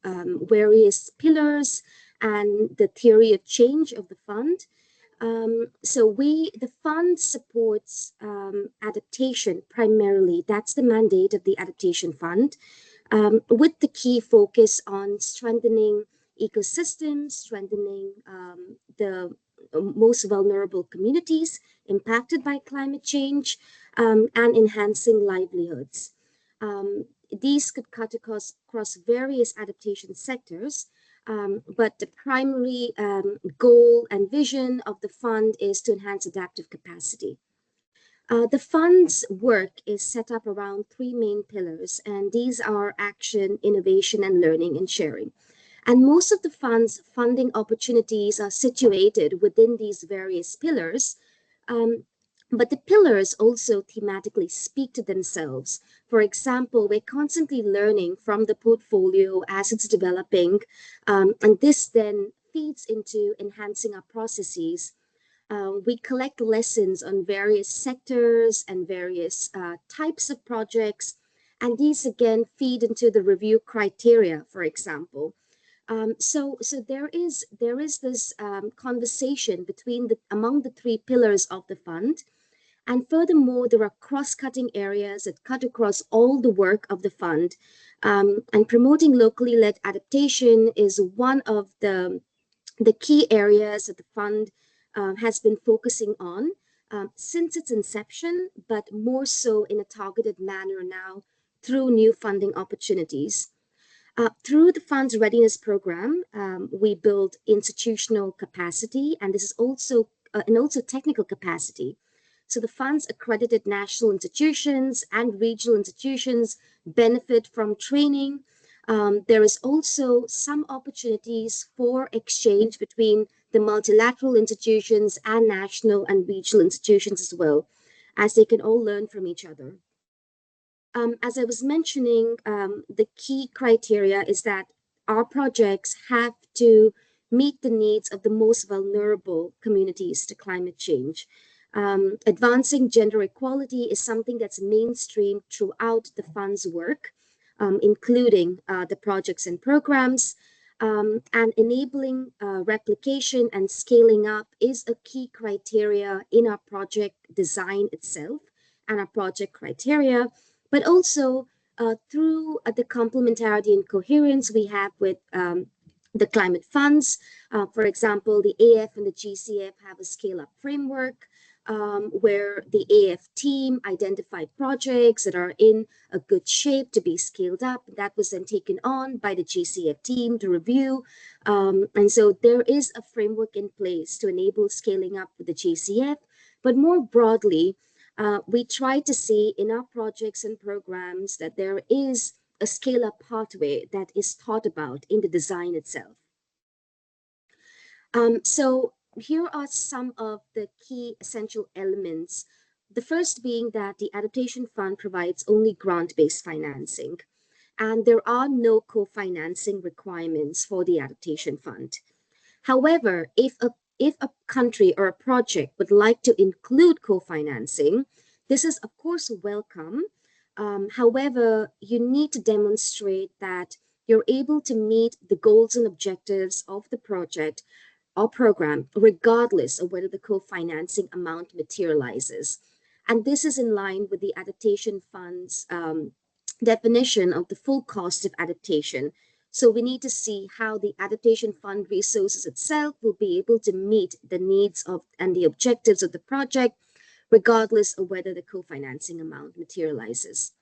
various pillars and the theory of change of the fund. So the fund supports adaptation primarily. That's the mandate of the Adaptation Fund, with the key focus on strengthening ecosystems, strengthening the most vulnerable communities impacted by climate change, and enhancing livelihoods. These could cut across various adaptation sectors, but the primary goal and vision of the fund is to enhance adaptive capacity. The fund's work is set up around three main pillars, and these are action, innovation, and learning and sharing. And most of the fund's funding opportunities are situated within these various pillars. But the pillars also thematically speak to themselves. For example, we're constantly learning from the portfolio as it's developing, and this then feeds into enhancing our processes. We collect lessons on various sectors and various types of projects, and these again feed into the review criteria, for example. So there is this conversation among the three pillars of the fund. And furthermore, there are cross-cutting areas that cut across all the work of the fund. And promoting locally led adaptation is one of the key areas that the fund has been focusing on since its inception, but more so in a targeted manner now through new funding opportunities. Through the fund's readiness program, we build institutional capacity, and this is also technical capacity. So the fund's accredited national institutions and regional institutions benefit from training. There is also some opportunities for exchange between the multilateral institutions and national and regional institutions as well, as they can all learn from each other. As I was mentioning, the key criteria is that our projects have to meet the needs of the most vulnerable communities to climate change. Advancing gender equality is something that's mainstream throughout the fund's work, including the projects and programs. And enabling replication and scaling up is a key criteria in our project design itself and our project criteria. But also through the complementarity and coherence we have with the climate funds. For example, the AF and the GCF have a scale-up framework where the AF team identified projects that are in a good shape to be scaled up. That was then taken on by the GCF team to review. And so there is a framework in place to enable scaling up with the GCF. But more broadly, we try to see in our projects and programs that there is a scale-up pathway that is thought about in the design itself. So here are some of the key essential elements. The first being that the Adaptation Fund provides only grant-based financing, and there are no co-financing requirements for the Adaptation Fund. However, if a country or a project would like to include co-financing, this is of course welcome. However, you need to demonstrate that you're able to meet the goals and objectives of the project or program, regardless of whether the co-financing amount materializes. And this is in line with the Adaptation Fund's definition of the full cost of adaptation. So we need to see how the Adaptation Fund resources itself will be able to meet the needs of and the objectives of the project, regardless of whether the co-financing amount materializes.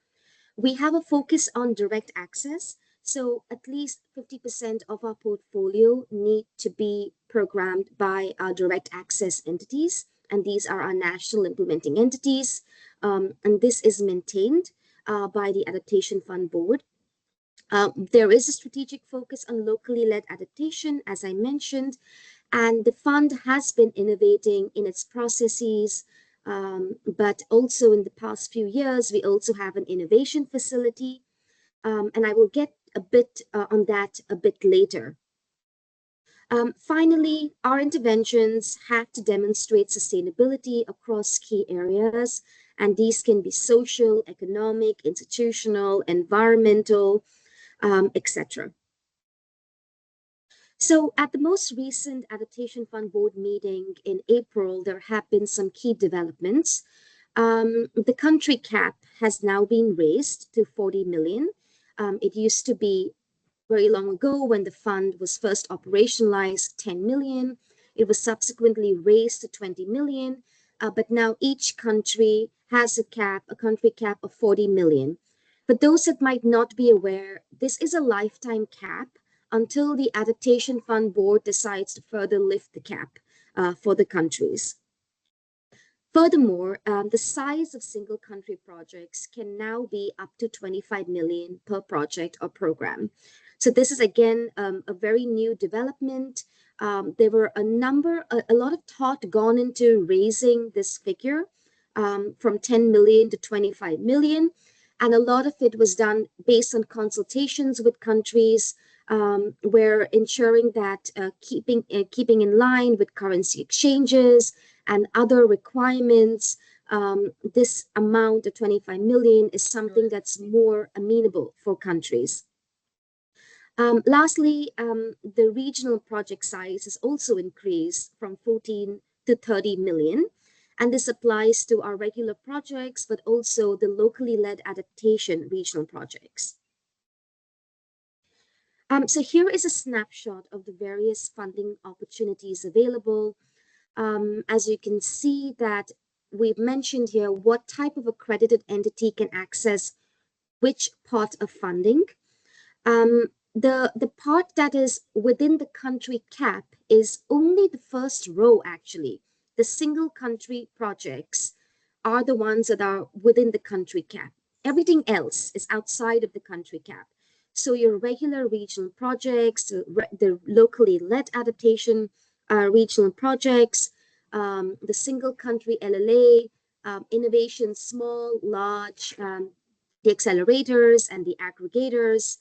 We have a focus on direct access. So at least 50% of our portfolio need to be programmed by our direct access entities. And these are our national implementing entities. And this is maintained by the Adaptation Fund Board. There is a strategic focus on locally led adaptation, as I mentioned, and the fund has been innovating in its processes. But also in the past few years, we also have an innovation facility, and I will get a bit on that a bit later. Finally, our interventions have to demonstrate sustainability across key areas, and these can be social, economic, institutional, environmental, etc. So at the most recent Adaptation Fund Board meeting in April, there have been some key developments. The country cap has now been raised to 40 million. It used to be very long ago when the fund was first operationalized, 10 million. It was subsequently raised to 20 million, but now each country has a country cap of 40 million. For those that might not be aware, this is a lifetime cap until the Adaptation Fund Board decides to further lift the cap for the countries. Furthermore, the size of single country projects can now be up to 25 million per project or program. So this is again a very new development. There were a lot of thought gone into raising this figure from 10 million to 25 million. And a lot of it was done based on consultations with countries, where ensuring that keeping in line with currency exchanges and other requirements, this amount of 25 million is something that's more amenable for countries. Lastly, the regional project size is also increased from 14 to 30 million. And this applies to our regular projects, but also the locally led adaptation regional projects. So here is a snapshot of the various funding opportunities available. As you can see that we've mentioned here what type of accredited entity can access which part of funding. The part that is within the country cap is only the first row, actually. The single country projects are the ones that are within the country cap. Everything else is outside of the country cap. So your regular regional projects, the locally led adaptation regional projects, the single country LLA, innovation small, large, the accelerators and the aggregators,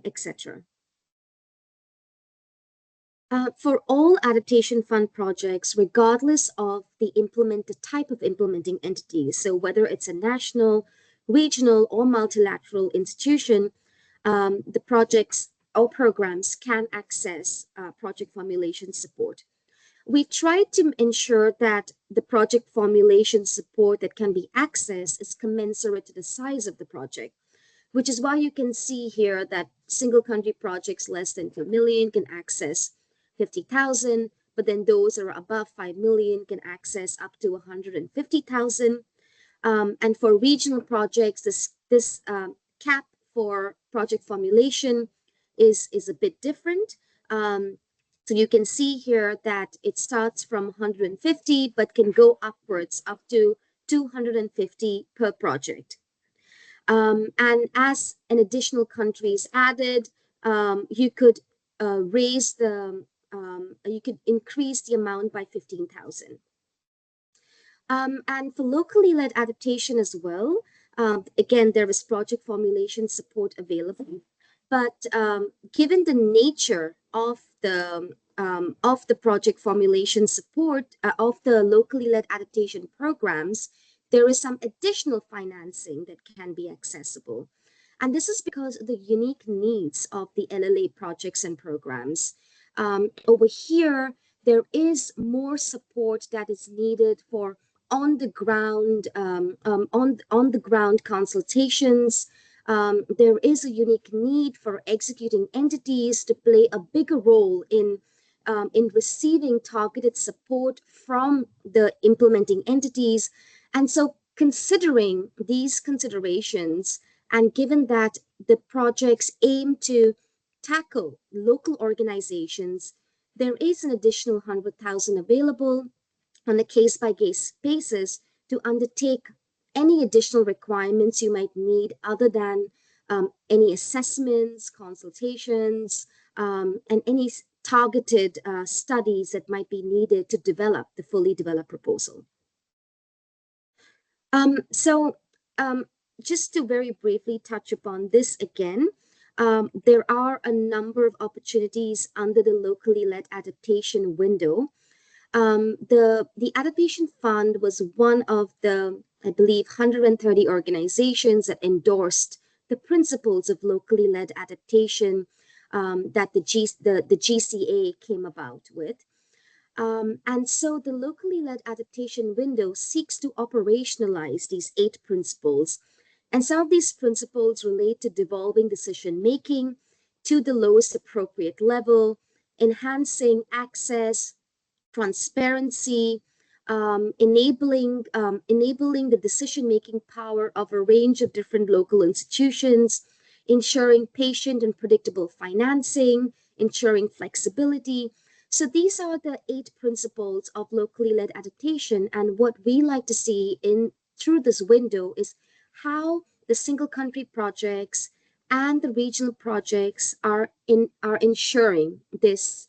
etc. For all Adaptation Fund projects, regardless of the type of implementing entity, so whether it's a national, regional, or multilateral institution, the projects or programs can access project formulation support. We've tried to ensure that the project formulation support that can be accessed is commensurate to the size of the project, which is why you can see here that single country projects less than 2 million can access 50,000, but then those that are above 5 million can access up to 150,000. And for regional projects, this cap for project formulation is a bit different. So you can see here that it starts from 150, but can go upwards up to 250 per project. And as an additional country is added, you could you could increase the amount by 15,000. And for locally led adaptation as well, again, there is project formulation support available. But given the nature of the project formulation support of the locally led adaptation programs, there is some additional financing that can be accessible. And this is because of the unique needs of the LLA projects and programs. Over here, there is more support that is needed for on the ground consultations. There is a unique need for executing entities to play a bigger role in receiving targeted support from the implementing entities. And so considering these considerations, and given that the projects aim to tackle local organizations, there is an additional 100,000 available on a case-by-case basis to undertake any additional requirements you might need other than any assessments, consultations, and any targeted studies that might be needed to develop the fully developed proposal. Just to very briefly touch upon this again, there are a number of opportunities under the locally led adaptation window. The Adaptation Fund was one of the, I believe, 130 organizations that endorsed the principles of locally led adaptation that the GCA came about with. And so the locally led adaptation window seeks to operationalize these 8 principles. And some of these principles relate to devolving decision making to the lowest appropriate level, enhancing access, transparency, enabling the decision-making power of a range of different local institutions, ensuring patient and predictable financing, ensuring flexibility. So these are the 8 principles of locally led adaptation. And what we like to see through this window is how the single country projects and the regional projects are ensuring this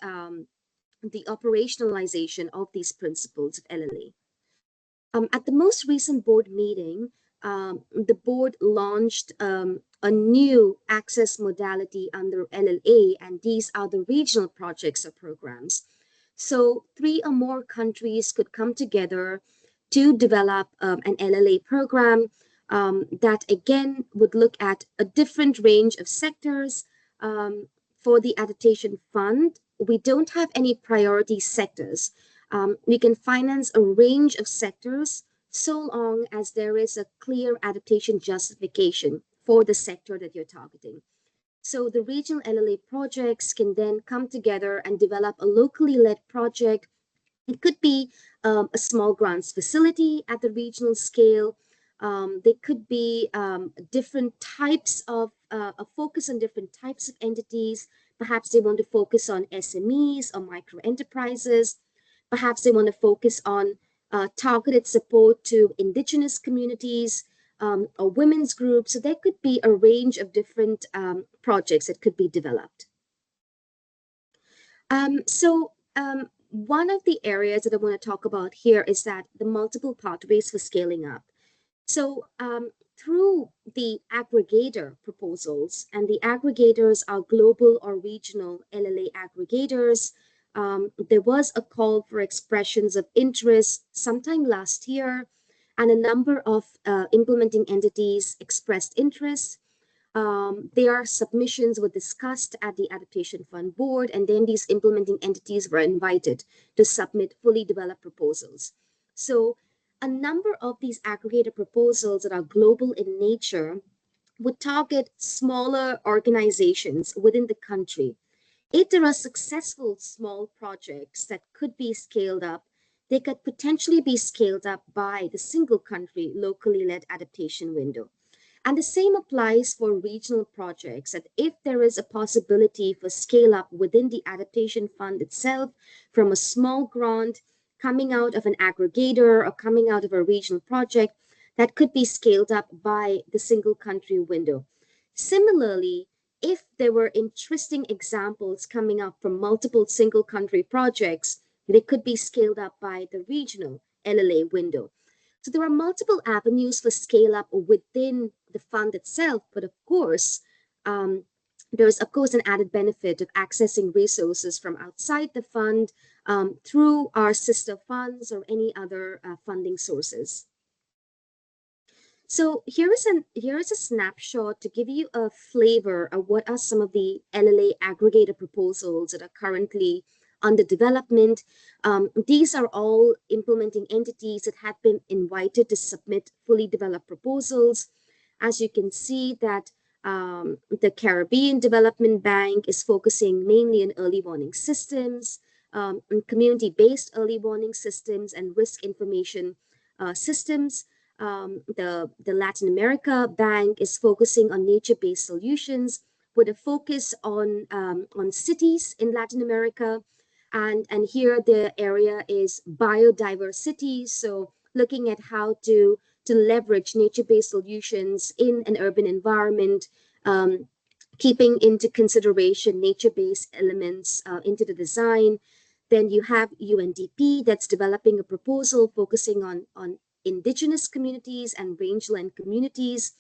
the operationalization of these principles of LLA. At the most recent board meeting, the board launched a new access modality under LLA, and these are the regional projects or programs. So 3 or more countries could come together to develop an LLA program that again would look at a different range of sectors. For the adaptation fund, we don't have any priority sectors. We can finance a range of sectors so long as there is a clear adaptation justification for the sector that you're targeting. So the regional LLA projects can then come together and develop a locally led project. It could be a small grants facility at the regional scale. They could be different types of a focus on different types of entities. Perhaps they want to focus on SMEs or micro enterprises. Perhaps they want to focus on targeted support to indigenous communities or women's groups. So there could be a range of different projects that could be developed. One of the areas that I want to talk about here is that the multiple pathways for scaling up. So through the aggregator proposals, and the aggregators are global or regional LLA aggregators, there was a call for expressions of interest sometime last year, and a number of implementing entities expressed interest. Their submissions were discussed at the Adaptation Fund Board, and then these implementing entities were invited to submit fully developed proposals. So a number of these aggregator proposals that are global in nature would target smaller organizations within the country. If there are successful small projects that could be scaled up, they could potentially be scaled up by the single country locally led adaptation window. And the same applies for regional projects, that if there is a possibility for scale up within the adaptation fund itself from a small grant coming out of an aggregator or coming out of a regional project, that could be scaled up by the single country window. Similarly, if there were interesting examples coming up from multiple single country projects, they could be scaled up by the regional LLA window. So there are multiple avenues for scale up within the fund itself, but of course, there's of course an added benefit of accessing resources from outside the fund through our sister funds or any other funding sources. So here is a snapshot to give you a flavor of what are some of the LLA aggregator proposals that are currently under development. These are all implementing entities that have been invited to submit fully developed proposals. As you can see that the Caribbean Development Bank is focusing mainly on early warning systems, on community-based early warning systems and risk information systems. The Latin America Bank is focusing on nature-based solutions with a focus on cities in Latin America. And here the area is biodiversity. So looking at how to leverage nature-based solutions in an urban environment, keeping into consideration nature-based elements into the design. Then you have UNDP that's developing a proposal focusing on indigenous communities and rangeland communities.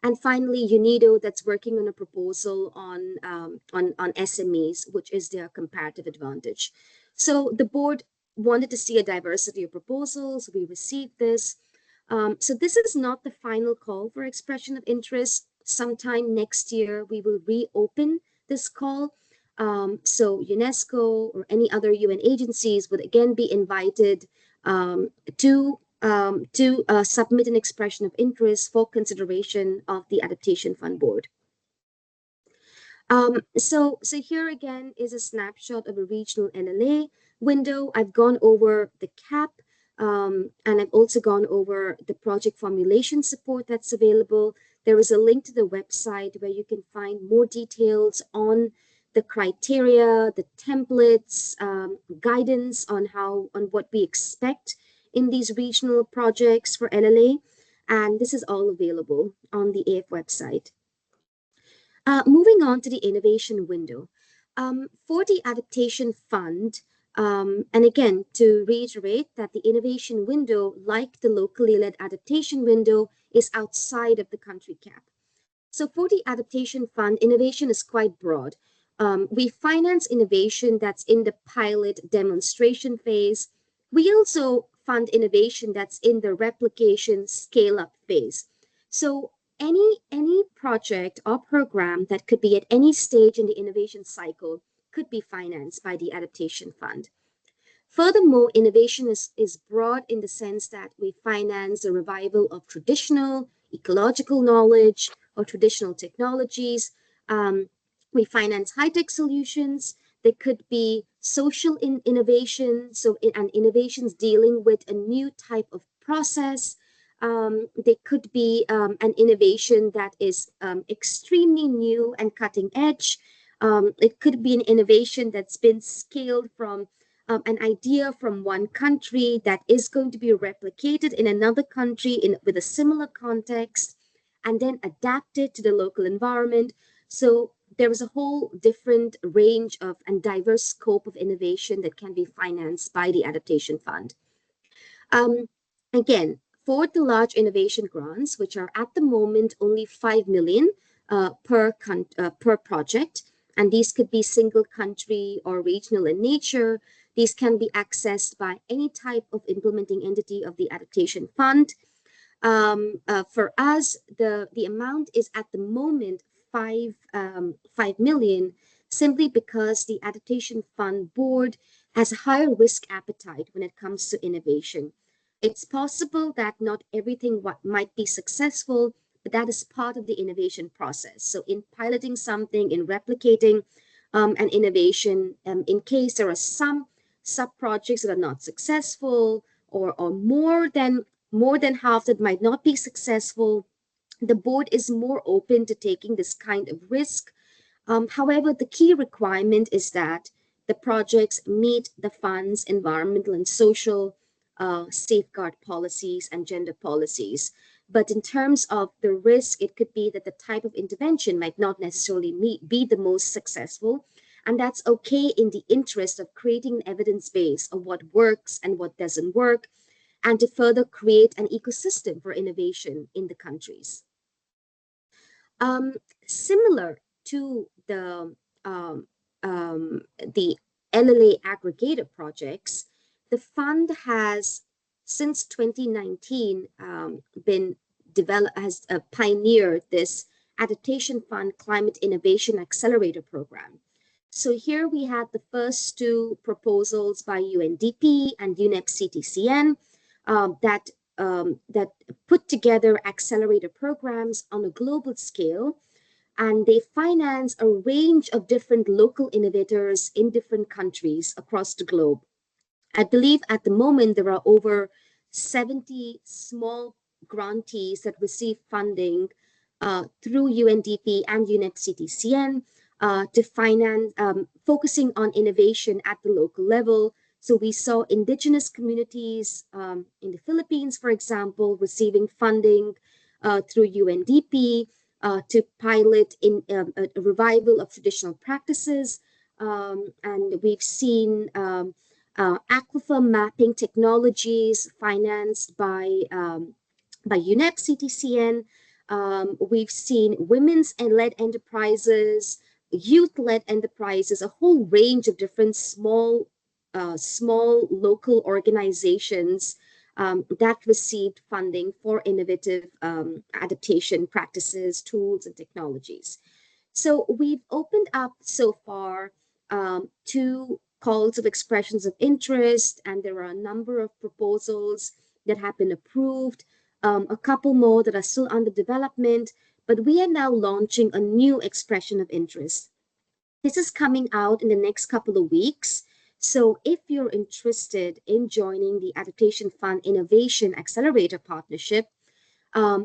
And finally, UNIDO that's working on a proposal on SMEs, which is their comparative advantage. So the board wanted to see a diversity of proposals. We received this. So this is not the final call for expression of interest. Sometime next year, we will reopen this call. So UNESCO or any other UN agencies would again be invited to submit an expression of interest for consideration of the Adaptation Fund Board. So here again is a snapshot of a regional LLA window. I've gone over the CAP, and I've also gone over the project formulation support that's available. There is a link to the website where you can find more details on the criteria, the templates, guidance on what we expect in these regional projects for LLA. And this is all available on the AF website. Moving on to the innovation window. For the adaptation fund, and again, to reiterate that the innovation window, like the locally led adaptation window, is outside of the country cap. So for the adaptation fund, innovation is quite broad. We finance innovation that's in the pilot demonstration phase. We also fund innovation that's in the replication scale-up phase. So any project or program that could be at any stage in the innovation cycle could be financed by the adaptation fund. Furthermore, innovation is broad in the sense that we finance the revival of traditional ecological knowledge or traditional technologies. We finance high-tech solutions. There could be social innovation, and innovations dealing with a new type of process. There could be an innovation that is extremely new and cutting edge. It could be an innovation that's been scaled from an idea from one country that is going to be replicated in another country with a similar context and then adapted to the local environment. So there is a whole different range of and diverse scope of innovation that can be financed by the Adaptation Fund. Again, for the large innovation grants, which are at the moment only 5 million per project, and these could be single country or regional in nature. These can be accessed by any type of implementing entity of the Adaptation Fund. For us, the amount is at the moment 5 million, simply because the Adaptation Fund Board has a higher risk appetite when it comes to innovation. It's possible that not everything what might be successful, but that is part of the innovation process. So in piloting something, in replicating an innovation, in case there are some sub projects that are not successful, or more than half that might not be successful, the board is more open to taking this kind of risk. However, the key requirement is that the projects meet the fund's environmental and social safeguard policies and gender policies. But in terms of the risk, it could be that the type of intervention might not necessarily be the most successful. And that's okay in the interest of creating an evidence base of what works and what doesn't work, and to further create an ecosystem for innovation in the countries. Um, Similar to um, the LLA aggregator projects, the fund has since 2019 been has pioneered this Adaptation Fund Climate Innovation Accelerator Program. So here we had the first two proposals by UNDP and UNEP CTCN that put together accelerator programs on a global scale, and they finance a range of different local innovators in different countries across the globe. I believe at the moment there are over 70 small grantees that receive funding through UNDP and UNEP CTCN to finance, focusing on innovation at the local level. So we saw indigenous communities in the Philippines, for example, receiving funding through UNDP to pilot in a revival of traditional practices. And we've seen aquifer mapping technologies financed by UNEP CTCN. We've seen women's led enterprises, youth led enterprises, a whole range of different small local organizations that received funding for innovative adaptation practices, tools, and technologies. So we've opened up so far two calls of expressions of interest, and there are a number of proposals that have been approved, a couple more that are still under development, but we are now launching a new expression of interest. This is coming out in the next couple of weeks. So if you're interested in joining the Adaptation Fund Innovation Accelerator Partnership,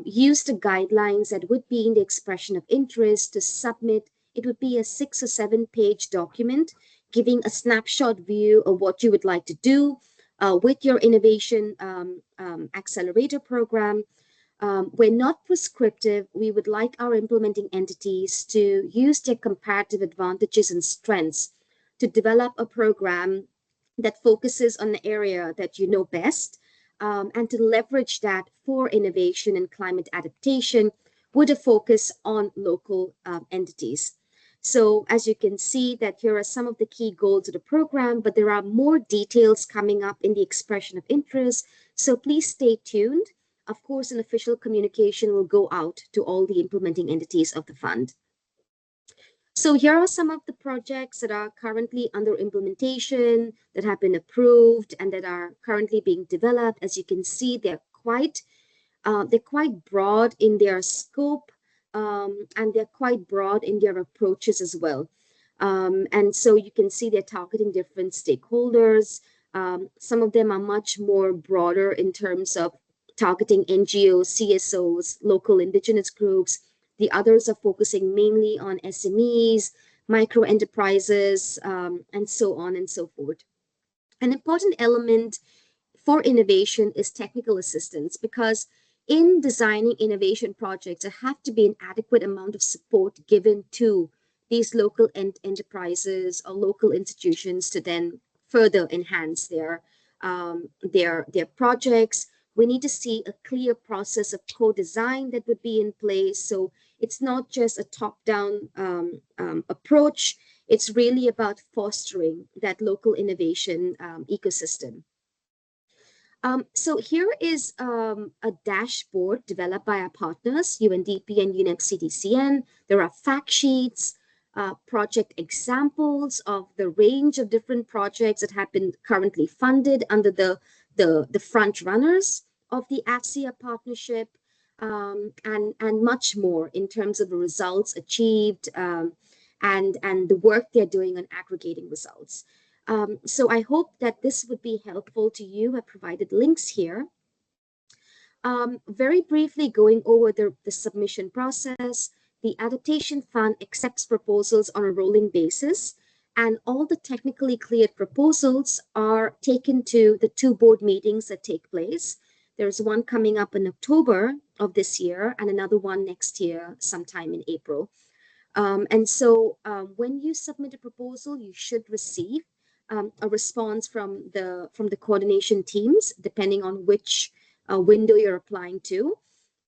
use the guidelines that would be in the expression of interest to submit. It would be a 6 or 7 page document giving a snapshot view of what you would like to do with your innovation accelerator program. We're not prescriptive. We would like our implementing entities to use their comparative advantages and strengths to develop a program that focuses on the area that you know best, and to leverage that for innovation and climate adaptation with a focus on local entities. So as you can see that here are some of the key goals of the program, but there are more details coming up in the expression of interest. So please stay tuned. Of course, an official communication will go out to all the implementing entities of the fund. So here are some of the projects that are currently under implementation, that have been approved, and that are currently being developed. As you can see, they're quite broad in their scope, and they're quite broad in their approaches as well. And so you can see they're targeting different stakeholders. Some of them are much more broader in terms of targeting NGOs, CSOs, local indigenous groups. The others are focusing mainly on SMEs, micro enterprises, and so on and so forth. An important element for innovation is technical assistance, because in designing innovation projects, there have to be an adequate amount of support given to these local enterprises or local institutions to then further enhance their projects. We need to see a clear process of co-design that would be in place. So it's not just a top-down approach. It's really about fostering that local innovation ecosystem. So here is a dashboard developed by our partners, UNDP and UNEP CTCN. There are fact sheets, project examples of the range of different projects that have been currently funded under the the front runners of the ASEA partnership, and much more in terms of the results achieved, and the work they're doing on aggregating results. So I hope that this would be helpful to you. I provided links here. Very briefly going over the submission process, the Adaptation Fund accepts proposals on a rolling basis, and all the technically cleared proposals are taken to the 2 board meetings that take place. There's one coming up in October of this year and another one next year, sometime in April. And so when you submit a proposal, you should receive a response from the coordination teams, depending on which window you're applying to.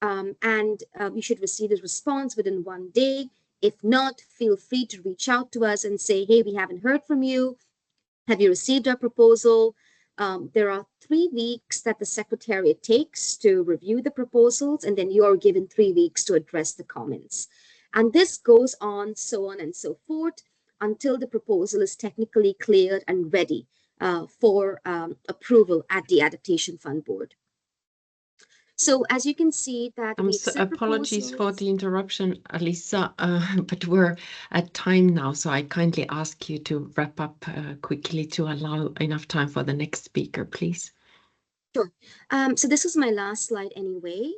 And you should receive a response within 1 day. If not, feel free to reach out to us and say, hey, we haven't heard from you. Have you received our proposal? There are 3 weeks that the Secretariat takes to review the proposals, and then you are given 3 weeks to address the comments. And this goes on, so on and so forth, until the proposal is technically cleared and ready for approval at the Adaptation Fund Board. So as you can see that we accept apologies for proposals. the interruption, Alisa, but we're at time now, so I kindly ask you to wrap up quickly to allow enough time for the next speaker, please. Sure. So this is my last slide anyway.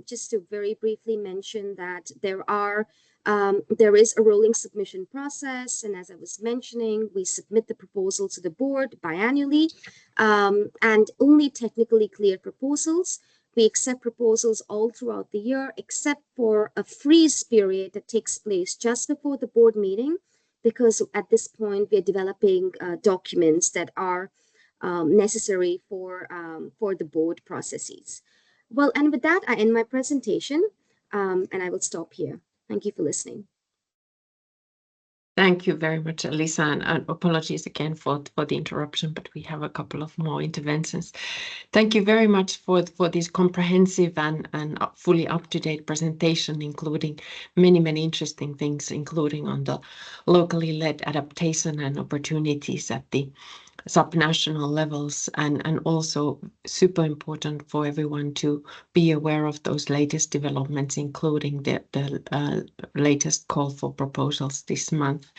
Just to very briefly mention that there is a rolling submission process, and as I was mentioning, we submit the proposal to the board biannually, and only technically cleared proposals. We accept proposals all throughout the year, except for a freeze period that takes place just before the board meeting, because at this point we are developing documents that are necessary for the board processes. Well, and with that, I end my presentation, and I will stop here. Thank you for listening. Thank you very much, Alisa, and apologies again for the interruption, but we have a couple of more interventions. Thank you very much for this comprehensive and fully up-to-date presentation, including many interesting things, including on the locally led adaptation and opportunities at the subnational levels, and also super important for everyone to be aware of those latest developments, including the latest call for proposals this month.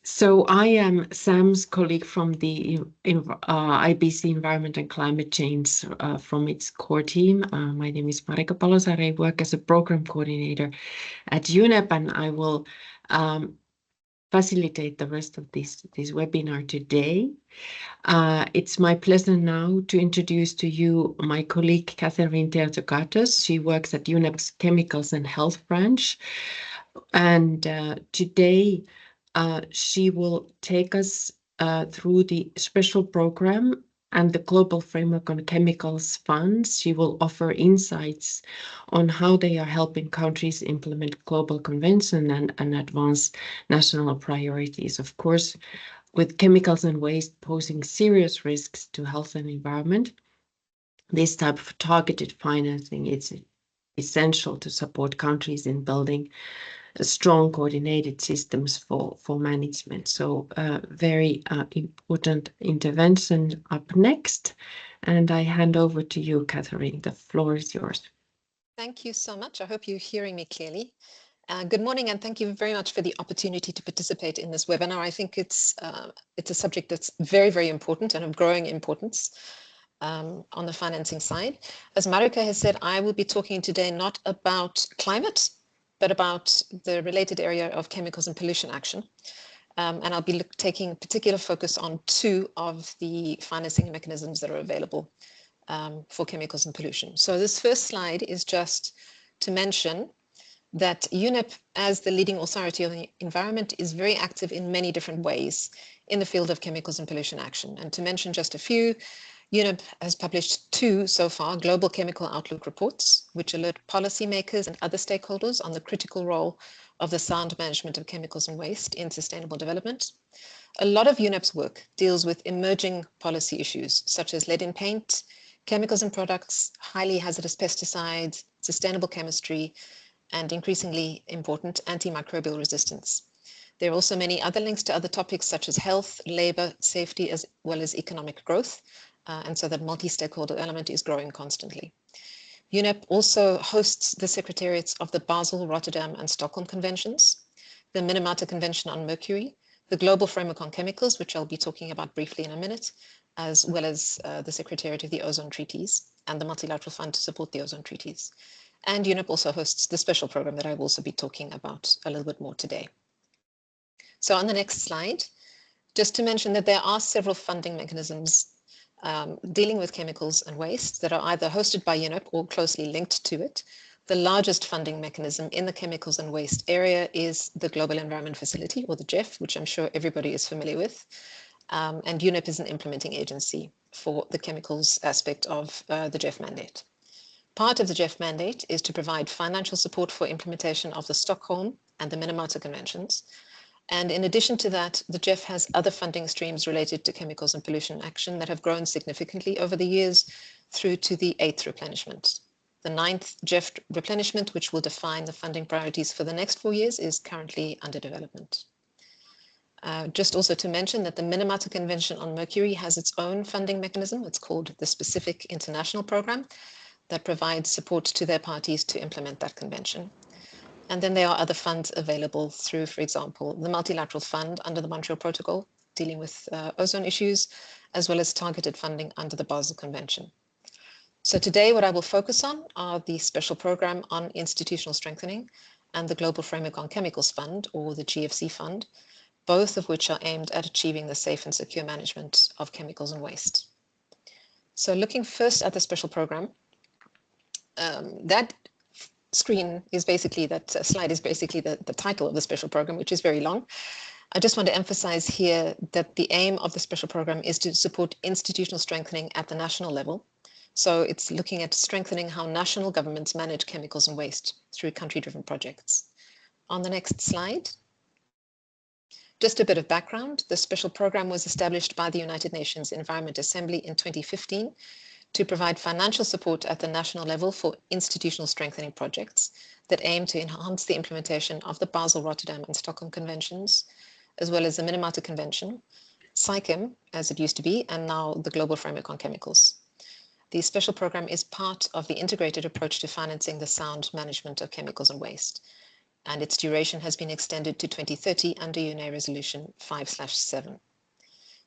So I am Sam's colleague from the IBC Environment and Climate Change from its core team. My name is Marika Palosaari. I work as a program coordinator at UNEP, and I will facilitate the rest of this webinar today. It's my pleasure now to introduce to you my colleague, Catherine Teotogatos. She works at UNEP's Chemicals and Health branch. And today she will take us through the special program and the Global Framework on Chemicals funds. She will offer insights on how they are helping countries implement global convention and advance national priorities. Of course, with chemicals and waste posing serious risks to health and environment, this type of targeted financing is essential to support countries in building strong coordinated systems for management. So very important intervention up next. And I hand over to you, Catherine. The floor is yours. Thank you so much. I hope you're hearing me clearly. Good morning, and thank you very much for the opportunity to participate in this webinar. I think it's a subject that's very important and of growing importance on the financing side. As Marika has said, I will be talking today not about climate, but about the related area of chemicals and pollution action. And I'll be taking particular focus on 2 of the financing mechanisms that are available for chemicals and pollution. So this first slide is just to mention that UNEP, as the leading authority on the environment, is very active in many different ways in the field of chemicals and pollution action. And to mention just a few, UNEP has published 2 so far global chemical outlook reports, which alert policymakers and other stakeholders on the critical role of the sound management of chemicals and waste in sustainable development. A lot of UNEP's work deals with emerging policy issues, such as lead in paint, chemicals and products, highly hazardous pesticides, sustainable chemistry, and increasingly important antimicrobial resistance. There are also many other links to other topics such as health, labor, safety, as well as economic growth. and so that multi-stakeholder element is growing constantly. UNEP also hosts the secretariats of the Basel, Rotterdam, and Stockholm Conventions, the Minamata Convention on Mercury, the Global Framework on Chemicals, which I'll be talking about briefly in a minute, as well as the Secretariat of the Ozone Treaties and the Multilateral Fund to support the Ozone Treaties. And UNEP also hosts the special program that I will also be talking about a little bit more today. So on the next slide, just to mention that there are several funding mechanisms dealing with chemicals and waste that are either hosted by UNEP or closely linked to it. The largest funding mechanism in the chemicals and waste area is the Global Environment Facility, or the GEF, which I'm sure everybody is familiar with. And UNEP is an implementing agency for the chemicals aspect of the GEF mandate. Part of the GEF mandate is to provide financial support for implementation of the Stockholm and the Minamata Conventions. And in addition to that, the GEF has other funding streams related to chemicals and pollution action that have grown significantly over the years through to the 8th replenishment. The 9th GEF replenishment, which will define the funding priorities for the next 4 years, is currently under development. Just also to mention that the Minamata Convention on Mercury has its own funding mechanism. It's called the Specific International Program that provides support to their parties to implement that convention. And then there are other funds available through, for example, the Multilateral Fund under the Montreal Protocol, dealing with ozone issues, as well as targeted funding under the Basel Convention. So today, what I will focus on are the Special Program on Institutional Strengthening and the Global Framework on Chemicals Fund, or the GFC Fund, both of which are aimed at achieving the safe and secure management of chemicals and waste. So looking first at the Special Program, that screen is basically, that slide is basically the title of the Special Program, which is very long. I just want to emphasize here that the aim of the Special Program is to support institutional strengthening at the national level. So it's looking at strengthening how national governments manage chemicals and waste through country-driven projects. On the next slide, just a bit of background. The Special Program was established by the United Nations Environment Assembly in 2015 to provide financial support at the national level for institutional strengthening projects that aim to enhance the implementation of the Basel, Rotterdam, and Stockholm Conventions, as well as the Minamata Convention, SAICM, as it used to be, and now the Global Framework on Chemicals. The Special Program is part of the integrated approach to financing the sound management of chemicals and waste, and its duration has been extended to 2030 under UNA Resolution 5/7.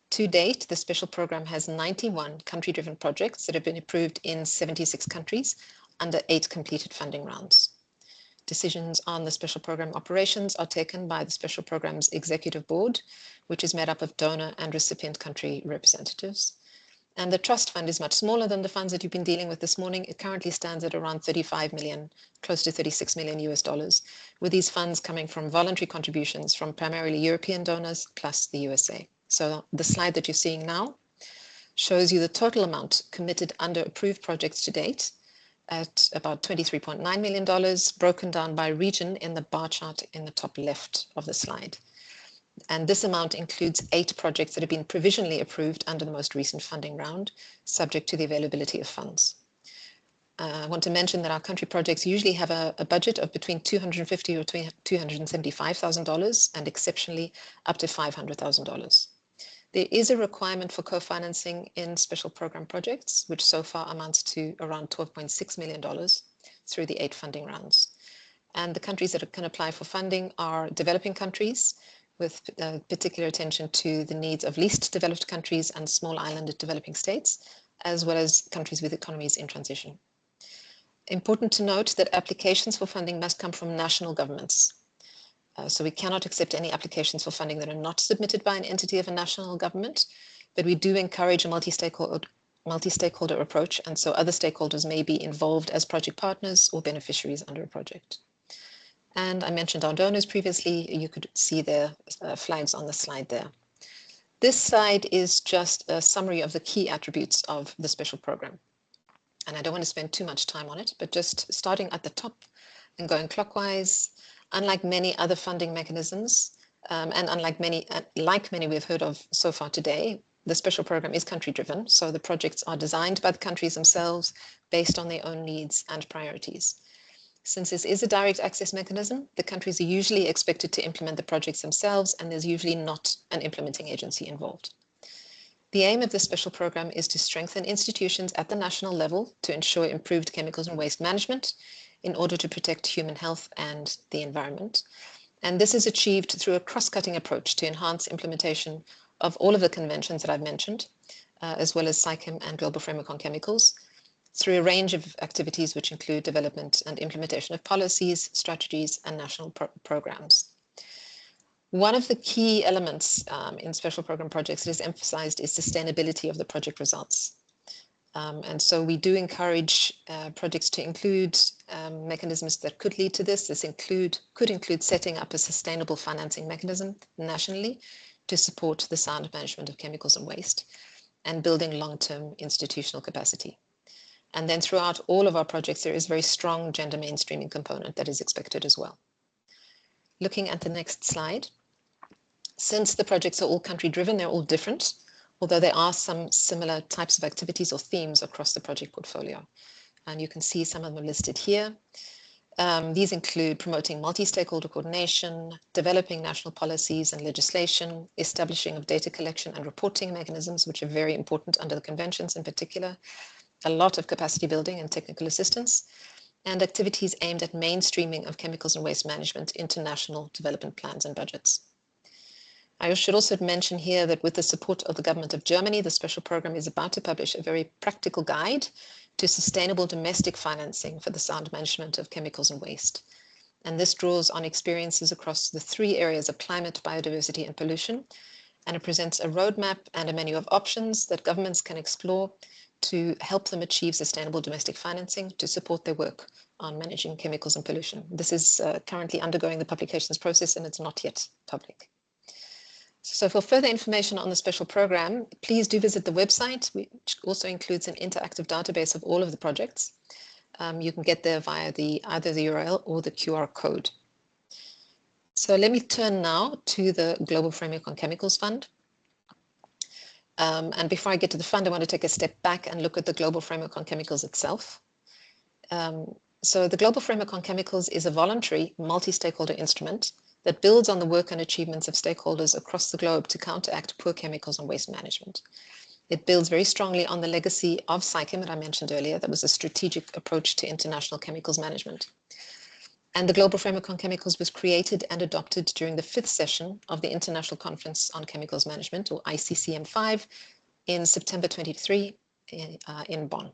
To date, the Special Program has 91 country-driven projects that have been approved in 76 countries under 8 completed funding rounds. Decisions on the Special Program operations are taken by the Special Program's Executive Board, which is made up of donor and recipient country representatives. And the trust fund is much smaller than the funds that you've been dealing with this morning. It currently stands at around 35 million, close to 36 million US dollars, with these funds coming from voluntary contributions from primarily European donors plus the USA. So the slide that you're seeing now shows you the total amount committed under approved projects to date at about $23.9 million, broken down by region in the bar chart in the top left of the slide. And this amount includes 8 projects that have been provisionally approved under the most recent funding round, subject to the availability of funds. I want to mention that our country projects usually have a budget of between $250,000 or $275,000 and exceptionally up to $500,000. There is a requirement for co-financing in Special Program projects, which so far amounts to around $12.6 million through the 8 funding rounds. And the countries that can apply for funding are developing countries, with particular attention to the needs of least developed countries and small island developing states, as well as countries with economies in transition. Important to note that applications for funding must come from national governments. So we cannot accept any applications for funding that are not submitted by an entity of a national government, but we do encourage a multi-stakeholder approach, and so other stakeholders may be involved as project partners or beneficiaries under a project. And I mentioned our donors previously. You could see their flags on the slide there. This slide is just a summary of the key attributes of the Special Program. And I don't want to spend too much time on it, but just starting at the top and going clockwise, unlike many other funding mechanisms, and unlike many we've heard of so far today, the Special Program is country-driven. So the projects are designed by the countries themselves based on their own needs and priorities. Since this is a direct access mechanism, the countries are usually expected to implement the projects themselves, and there's usually not an implementing agency involved. The aim of this special program is to strengthen institutions at the national level to ensure improved chemicals and waste management in order to protect human health and the environment. And this is achieved through a cross-cutting approach to enhance implementation of all of the conventions that I've mentioned, as well as SAICM and Global Framework on Chemicals, through a range of activities which include development and implementation of policies, strategies, and national programs. One of the key elements in special program projects that is emphasized is sustainability of the project results. And so we do encourage projects to include mechanisms that could lead to this. This could include setting up a sustainable financing mechanism nationally to support the sound management of chemicals and waste and building long-term institutional capacity. And then throughout all of our projects, there is a very strong gender mainstreaming component that is expected as well. Looking at the next slide. Since the projects are all country driven, they're all different, although there are some similar types of activities or themes across the project portfolio. And you can see some of them listed here. These include promoting multi-stakeholder coordination, developing national policies and legislation, establishing of data collection and reporting mechanisms, which are very important under the conventions in particular, a lot of capacity building and technical assistance, and activities aimed at mainstreaming of chemicals and waste management into national development plans and budgets. I should also mention here that with the support of the government of Germany, the special program is about to publish a very practical guide to sustainable domestic financing for the sound management of chemicals and waste. And this draws on experiences across the 3 areas of climate, biodiversity, and pollution. And it presents a roadmap and a menu of options that governments can explore to help them achieve sustainable domestic financing to support their work on managing chemicals and pollution. This is currently undergoing the publications process and it's not yet public. So for further information on the special program, please do visit the website, which also includes an interactive database of all of the projects. You can get there via either the URL or the QR code. So let me turn now to the Global Framework on Chemicals Fund. And before I get to the fund, I want to take a step back and look at the Global Framework on Chemicals itself. So the Global Framework on Chemicals is a voluntary multi-stakeholder instrument that builds on the work and achievements of stakeholders across the globe to counteract poor chemicals and waste management. It builds very strongly on the legacy of SAICM that I mentioned earlier, that was a strategic approach to international chemicals management. And the Global Framework on Chemicals was created and adopted during the 5th session of the International Conference on Chemicals Management, or ICCM5, in September 23 in Bonn.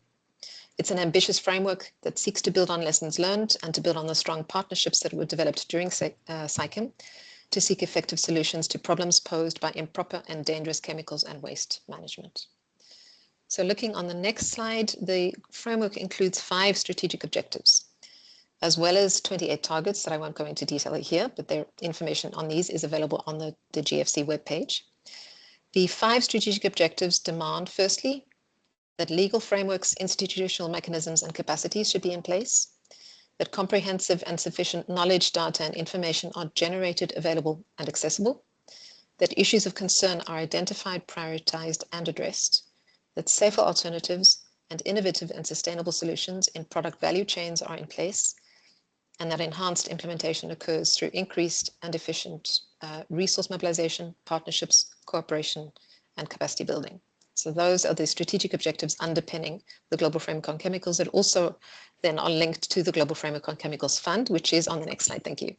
It's an ambitious framework that seeks to build on lessons learned and to build on the strong partnerships that were developed during SAICM to seek effective solutions to problems posed by improper and dangerous chemicals and waste management. So looking on the next slide, the framework includes 5 strategic objectives, as well as 28 targets that I won't go into detail here, but their information on these is available on the GFC webpage. The 5 strategic objectives demand, firstly, that legal frameworks, institutional mechanisms, and capacities should be in place, that comprehensive and sufficient knowledge, data, and information are generated, available, and accessible, that issues of concern are identified, prioritized, and addressed, that safer alternatives and innovative and sustainable solutions in product value chains are in place, and that enhanced implementation occurs through increased and efficient resource mobilization, partnerships, cooperation, and capacity building. So those are the strategic objectives underpinning the Global Framework on Chemicals that also then are linked to the Global Framework on Chemicals Fund, which is on the next slide. Thank you.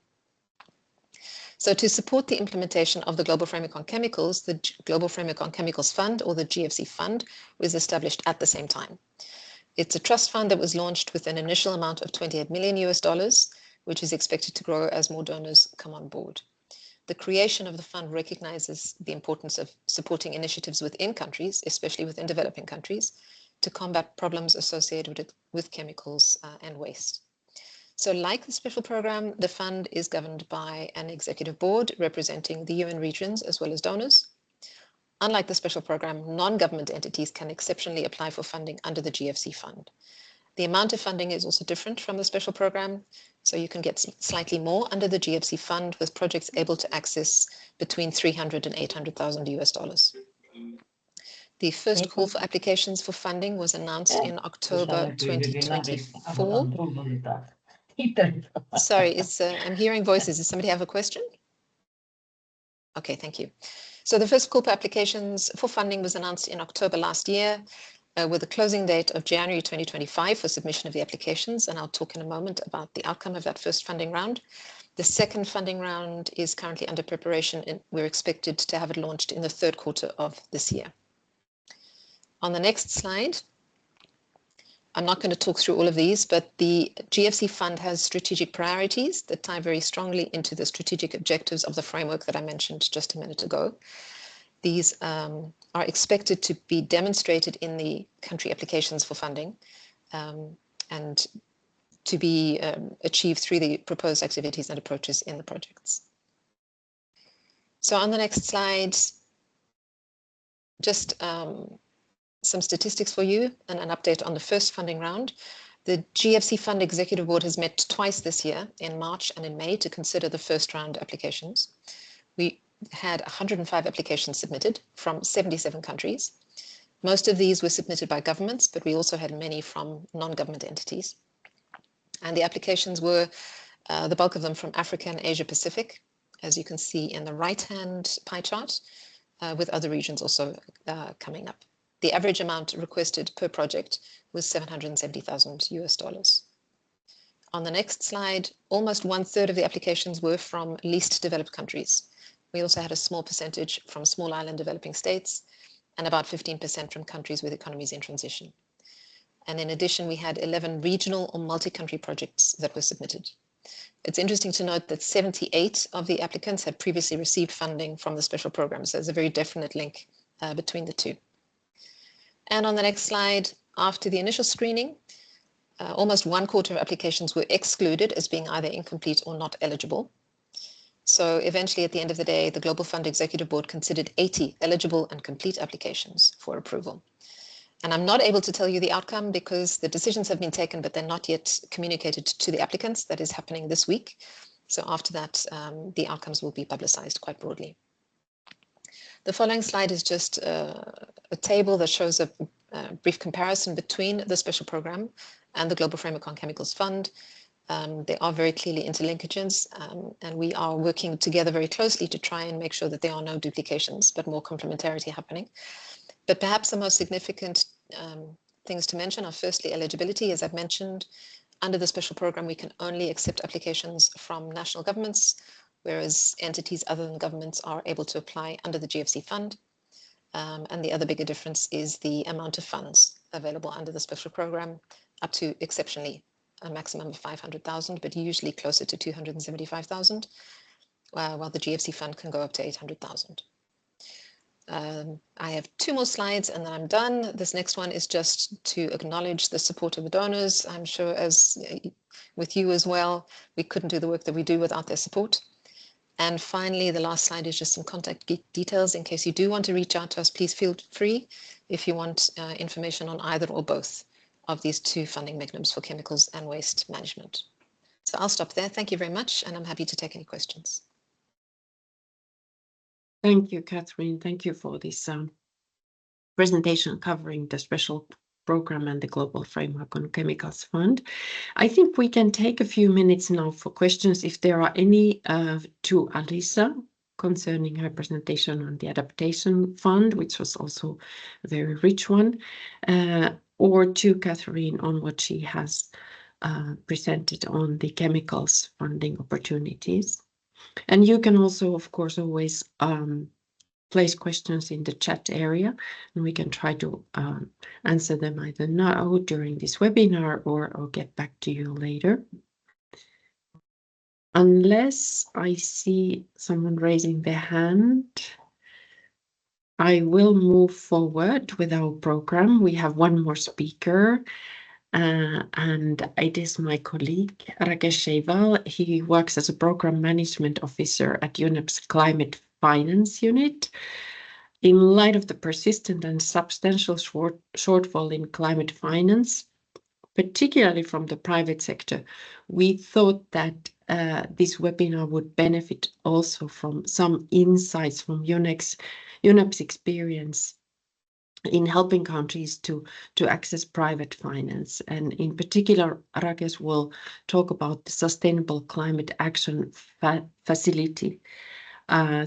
So to support the implementation of the Global Framework on Chemicals, the Global Framework on Chemicals Fund, or the GFC Fund, was established at the same time. It's a trust fund that was launched with an initial amount of $28 million, which is expected to grow as more donors come on board. The creation of the fund recognizes the importance of supporting initiatives within countries, especially within developing countries, to combat problems associated with chemicals and waste. So like the special program, the fund is governed by an executive board representing the UN regions as well as donors. Unlike the special program, non-government entities can exceptionally apply for funding under the GFC fund. The amount of funding is also different from the special program, so you can get slightly more under the GFC fund with projects able to access between $300,000 and $800,000. The first call for applications for funding was announced in October 2024. Sorry, I'm hearing voices. Does somebody have a question? Okay, thank you. So the first call for applications for funding was announced in October last year, with a closing date of January 2025 for submission of the applications. And I'll talk in a moment about the outcome of that first funding round. The second funding round is currently under preparation, and we're expected to have it launched in the third quarter of this year. On the next slide, I'm not going to talk through all of these, but the GFC fund has strategic priorities that tie very strongly into the strategic objectives of the framework that I mentioned just a minute ago. These are expected to be demonstrated in the country applications for funding and to be achieved through the proposed activities and approaches in the projects. So on the next slide, just some statistics for you and an update on the first funding round. The GFC Fund Executive Board has met twice this year, in March and in May, to consider the first round applications. We had 105 applications submitted from 77 countries. Most of these were submitted by governments, but we also had many from non-government entities. And the applications were, the bulk of them, from Africa and Asia Pacific, as you can see in the right-hand pie chart, with other regions also coming up. The average amount requested per project was $770,000 US. On the next slide, almost 1/3 of the applications were from least developed countries. We also had a small percentage from small island developing states and about 15% from countries with economies in transition. And in addition, we had 11 regional or multi-country projects that were submitted. It's interesting to note that 78 of the applicants had previously received funding from the special program, so there's a very definite link between the two. And on the next slide, after the initial screening, almost 1/4 of applications were excluded as being either incomplete or not eligible. So eventually, at the end of the day, the Global Fund Executive Board considered 80 eligible and complete applications for approval. And I'm not able to tell you the outcome because the decisions have been taken, but they're not yet communicated to the applicants. That is happening this week. So after that, the outcomes will be publicized quite broadly. The following slide is just a table that shows a brief comparison between the special program and the Global Framework on Chemicals Fund. There are very clearly interlinkages, and we are working together very closely to try and make sure that there are no duplications, but more complementarity happening. But perhaps the most significant things to mention are firstly eligibility. As I've mentioned, under the special program, we can only accept applications from national governments, whereas entities other than governments are able to apply under the GFC fund. And the other bigger difference is the amount of funds available under the special program, up to exceptionally a maximum of 500,000, but usually closer to 275,000, while the GFC fund can go up to 800,000. I have 2 more slides and then I'm done. This next one is just to acknowledge the support of the donors. I'm sure as with you as well, we couldn't do the work that we do without their support. And finally, the last slide is just some contact details. In case you do want to reach out to us, please feel free if you want information on either or both of these 2 funding mechanisms for chemicals and waste management. So I'll stop there. Thank you very much, and I'm happy to take any questions. Thank you, Catherine. Thank you for this presentation covering the special program and the Global Framework on Chemicals Fund. I think we can take a few minutes now for questions, if there are any, to Alisa concerning her presentation on the Adaptation Fund, which was also a very rich one, or to Catherine on what she has presented on the chemicals funding opportunities. And you can also, of course, always place questions in the chat area, and we can try to answer them either now during this webinar or get back to you later. Unless I see someone raising their hand, I will move forward with our program. We have one more speaker, and it is my colleague, Rakesh Shaival. He works as a program management officer at UNEP's Climate Finance Unit. In light of the persistent and substantial shortfall in climate finance, particularly from the private sector, we thought that this webinar would benefit also from some insights from UNEP's experience in helping countries to access private finance. And in particular, Rakesh will talk about the Sustainable Climate Action Facility,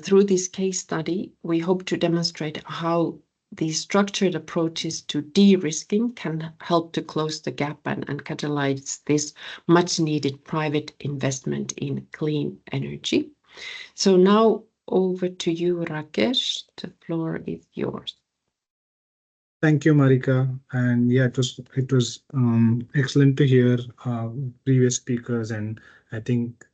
Through this case study, we hope to demonstrate how these structured approaches to de-risking can help to close the gap and catalyze this much needed private investment in clean energy. So now over to you, Rakesh. The floor is yours. Thank you, Marika. And yeah, it was excellent to hear previous speakers. And I think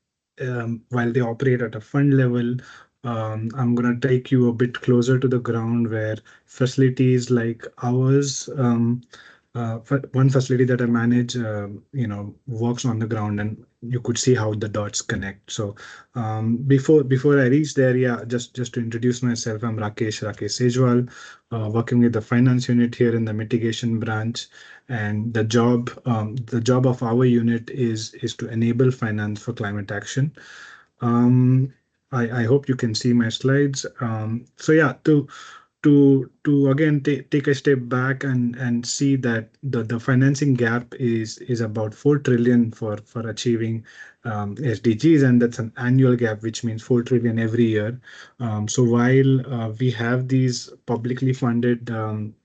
while they operate at a fund level, I'm going to take you a bit closer to the ground where facilities like ours, one facility that I manage, works on the ground, and you could see how the dots connect. So before I reach there, yeah, just to introduce myself, I'm Rakesh Sejwal, working with the finance unit here in the mitigation branch. And the job of our unit is to enable finance for climate action. Um, I hope you can see my slides. So yeah, to again take a step back and see that the financing gap is about 4 trillion for achieving SDGs, and that's an annual gap, which means 4 trillion every year. So while we have these publicly funded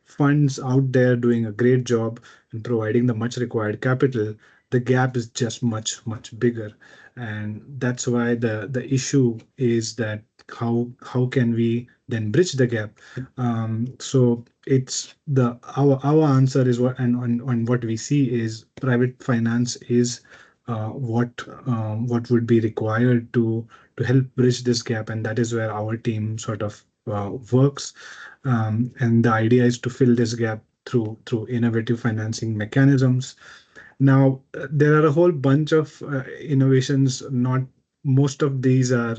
funds out there doing a great job in providing the much required capital, the gap is just much bigger. And that's why the issue is that how can we then bridge the gap. So it's the our answer is what, and what we see is private finance is what would be required to help bridge this gap, and that is where our team sort of works. And the idea is to fill this gap through innovative financing mechanisms. Now, there are a whole bunch of innovations. Not most of these are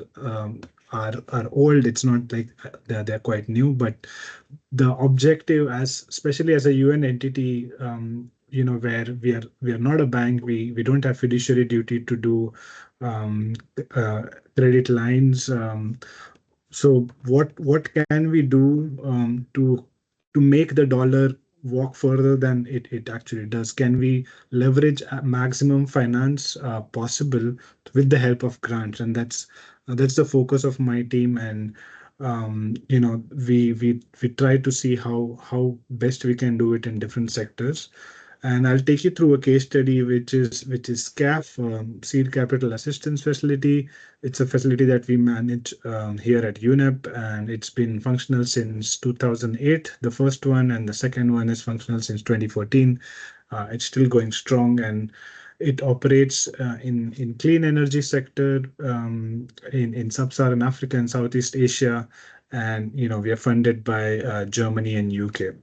old. It's not like they're quite new, but the objective, as especially as a UN entity, where we are not a bank, we don't have fiduciary duty to do um, uh, credit lines. So what can we do to make the dollar walk further than it actually does? Can we leverage maximum finance possible with the help of grants? And that's the focus of my team. And we try to see how best we can do it in different sectors. And I'll take you through a case study, which is SCAF, Seed Capital Assistance Facility. It's a facility that we manage here at UNEP, and it's been functional since 2008, the first one, and the second one is functional since 2014. It's still going strong, and it operates in clean energy sector in sub-Saharan Africa and Southeast Asia, and we are funded by Germany and UK.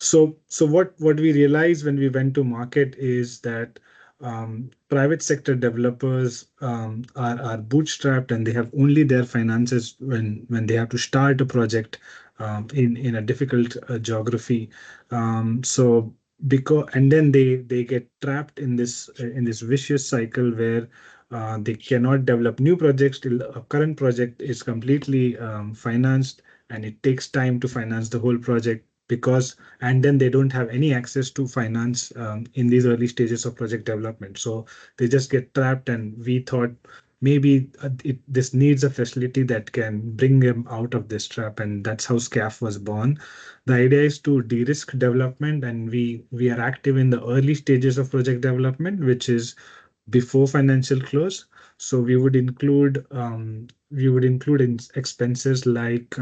So what we realized when we went to market is that private sector developers are bootstrapped, and they have only their finances when they have to start a project in a difficult geography. So because and then they get trapped in this vicious cycle where they cannot develop new projects till a current project is completely financed, and it takes time to finance the whole project, because and then they don't have any access to finance in these early stages of project development. So they just get trapped, and we thought maybe this needs a facility that can bring them out of this trap, and that's how SCAF was born. The idea is to de-risk development, and we are active in the early stages of project development, which is before financial close. So we would include in expenses like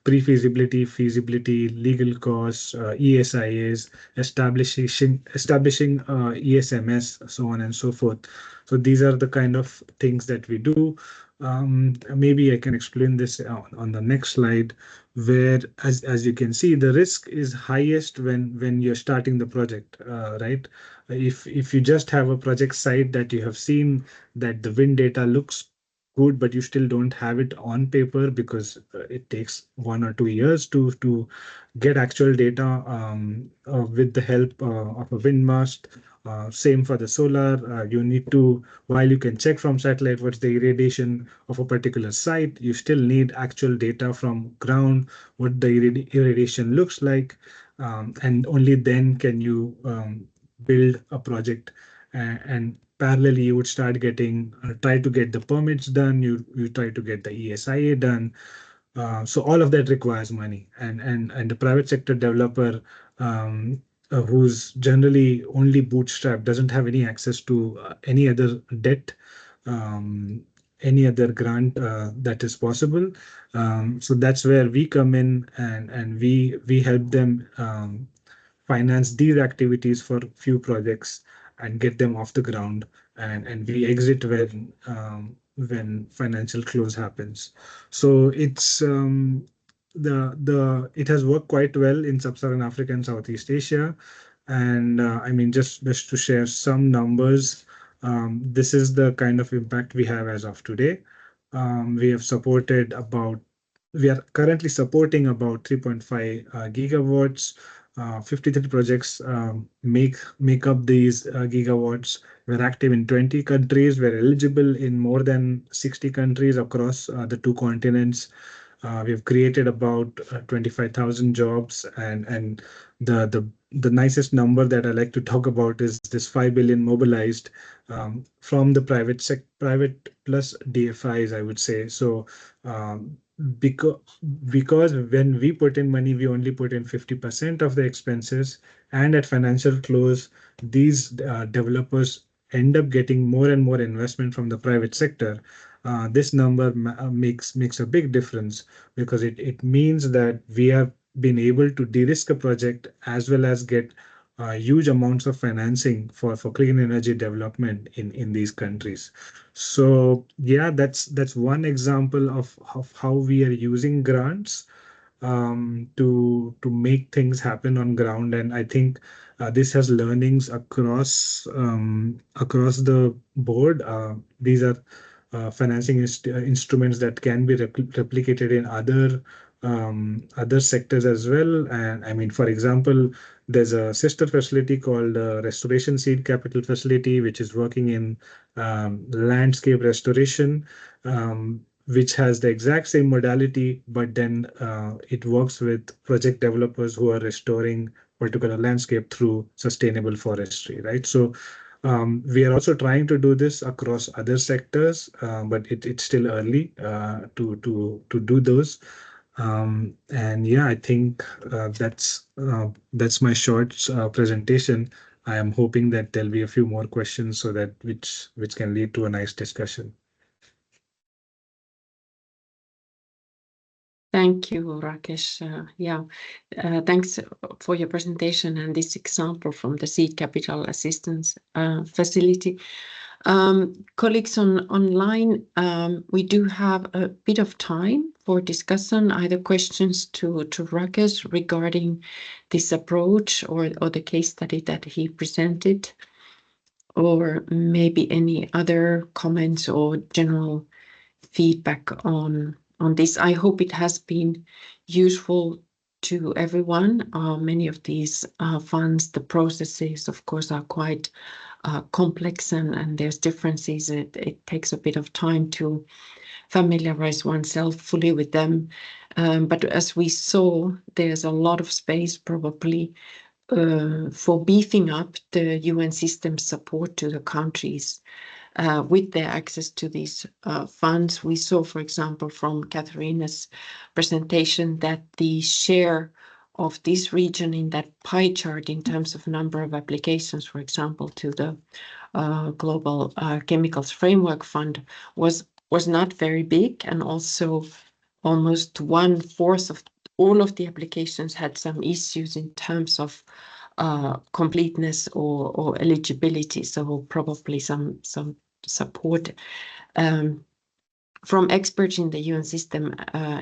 pre-feasibility, feasibility, legal costs, ESIAs, establishing ESMS, so on and so forth. So these are the kind of things that we do. Maybe I can explain this on the next slide, where as you can see, the risk is highest when you're starting the project, right? If you just have a project site that you have seen that the wind data looks good, but you still don't have it on paper because it takes 1 or 2 years to get actual data with the help of a wind mast. Same for the solar. You need to, while you can check from satellite what's the irradiation of a particular site, you still need actual data from ground, what the irradiation looks like, and only then can you build a project. And parallelly you would start getting try to get the permits done. You try to get the ESIA done. So all of that requires money, and the private sector developer who's generally only bootstrapped doesn't have any access to any other debt, um, any other grant that is possible. So that's where we come in, and we help them finance these activities for few projects and get them off the ground, and we exit when financial close happens. So it's the it has worked quite well in sub-Saharan Africa and Southeast Asia. And I mean, just to share some numbers, this is the kind of impact we have as of today. We have supported about We are currently supporting about 3.5 gigawatts. 53 projects make up these gigawatts. We're active in 20 countries. We're eligible in more than 60 countries across the two continents. We've created about 25,000 jobs, and the nicest number that I like to talk about is this 5 billion mobilized from the private plus DFIs, I would say. So because because when we put in money, we only put in 50% of the expenses, and at financial close, these developers end up getting more and more investment from the private sector. This number makes a big difference, because it means that we have been able to de-risk a project as well as get huge amounts of financing for clean energy development in these countries. So yeah, that's one example of how we are using grants to make things happen on ground. And I think this has learnings across the board. These are financing instruments that can be replicated in other sectors as well. And I mean, for example, there's a sister facility called Restoration Seed Capital Facility, which is working in landscape restoration, which has the exact same modality, but then it works with project developers who are restoring particular landscape through sustainable forestry, right? So we are also trying to do this across other sectors, but it's still early to do those. And yeah, I think that's my short presentation. I am hoping that there'll be a few more questions, so that which can lead to a nice discussion. Thank you, Rakesh. Thanks for your presentation and this example from the Seed Capital Assistance Facility. Colleagues online, we do have a bit of time for discussion, either questions to Rakesh regarding this approach or the case study that he presented, or maybe any other comments or general feedback on this. I hope it has been useful to everyone. Many of these funds, the processes, of course, are quite complex, and there's differences. It takes a bit of time to familiarize oneself fully with them. But as we saw, there's a lot of space probably for beefing up the UN system support to the countries with their access to these funds. We saw, for example, from Katharina's presentation that the share of this region in that pie chart in terms of number of applications, for example, to the Global Chemicals Framework Fund was not very big, and also almost 1/4 of all of the applications had some issues in terms of completeness or eligibility. So probably some support from experts in the UN system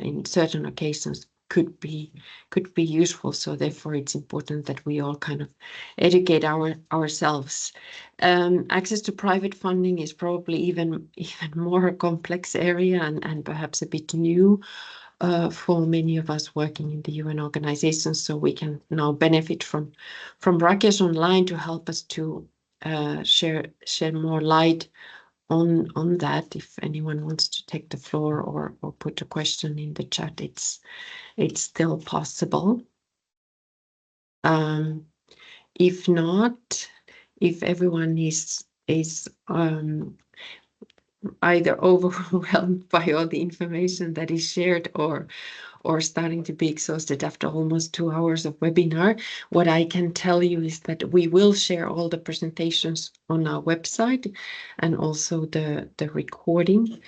in certain occasions could be useful. So therefore, it's important that we all kind of educate ourselves. Access to private funding is probably even more a complex area, and perhaps a bit new for many of us working in the UN organizations. So we can now benefit from Rakesh online to help us to shed more light on that. If anyone wants to take the floor or put a question in the chat, it's still possible. If not, if everyone is is either overwhelmed by all the information that is shared or starting to be exhausted after almost 2 hours of webinar. What I can tell you is that we will share all the presentations on our website and also the recording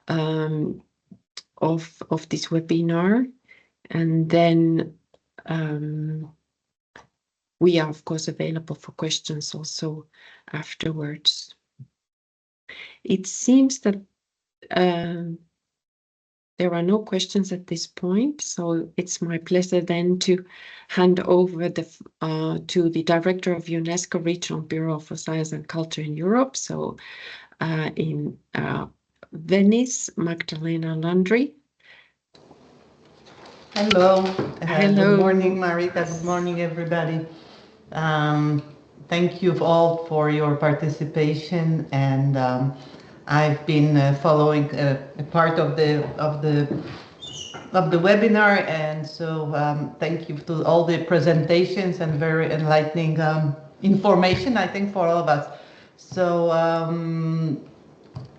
of this webinar. And then we are, of course, available for questions also afterwards. It seems that there are no questions at this point, so it's my pleasure then to hand over to the Director of UNESCO Regional Bureau for Science and Culture in Europe, so in Venice, Magdalena Landry. Hello. Hello. Good morning, Marika. Good morning, everybody. Thank you all for your participation, and I've been following a part of the webinar, and so thank you to all the presentations and very enlightening information, I think, for all of us. So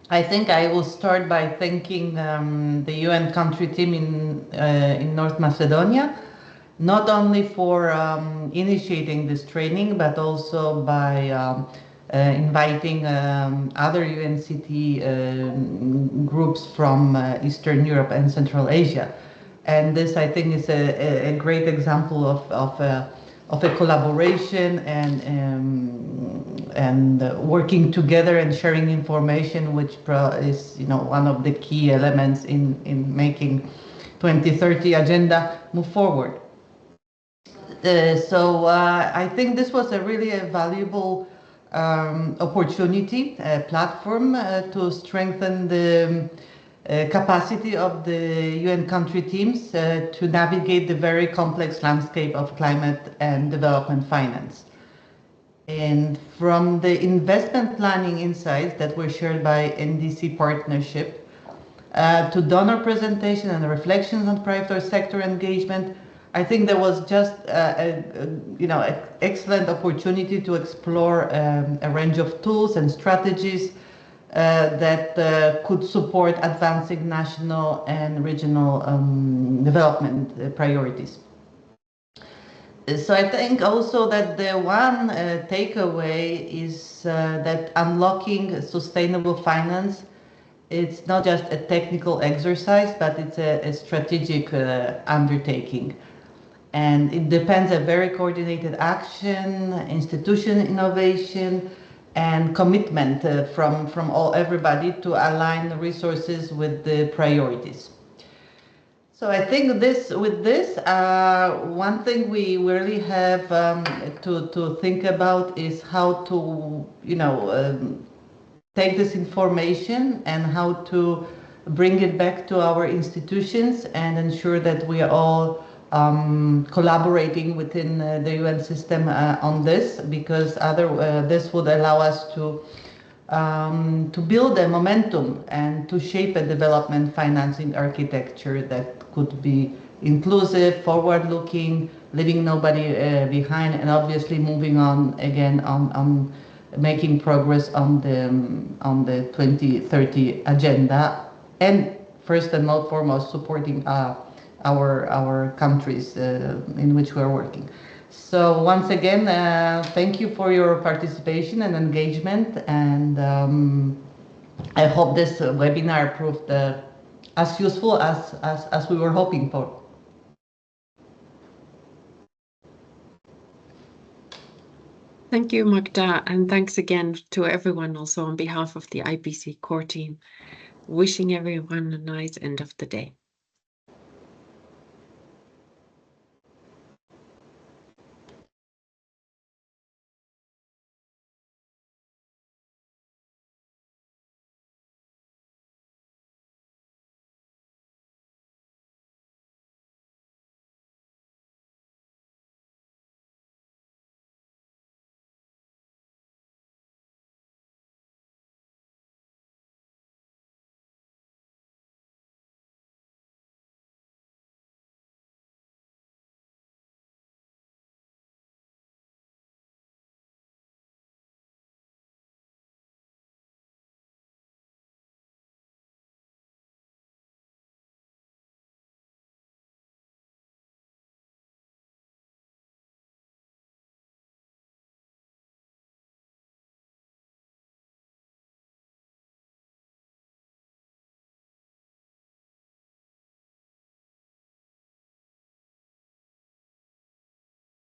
I think I will start by thanking the UN country team in North Macedonia, not only for initiating this training, but also by inviting other UNCT groups from Eastern Europe and Central Asia. And this, I think, is a great example of a collaboration and working together and sharing information, which is, you know, one of the key elements in making 2030 agenda move forward. So I think this was a really valuable opportunity, platform to strengthen the capacity of the UN country teams to navigate the very complex landscape of climate and development finance. And from the investment planning insights that were shared by NDC partnership to donor presentation and reflections on private sector engagement, I think there was just an excellent opportunity to explore a range of tools and strategies that could support advancing national and regional development priorities. So I think also that the one takeaway is that unlocking sustainable finance, it's not just a technical exercise, but it's a strategic undertaking. And it depends on very coordinated action, institution innovation, and commitment from everybody to align the resources with the priorities. So I think with this, one thing we really have to think about is how to, take this information and how to bring it back to our institutions and ensure that we are all collaborating within the UN system on this, because this would allow us to build a momentum and to shape a development financing architecture that could be inclusive, forward-looking, leaving nobody behind, and obviously moving on again on making progress on the 2030 agenda, and first and foremost supporting our countries in which we are working. So once again, thank you for your participation and engagement, and I hope this webinar proved as useful as we were hoping for. Thank you, Magda, and thanks again to everyone also on behalf of the IBC core team. Wishing everyone a nice end of the day.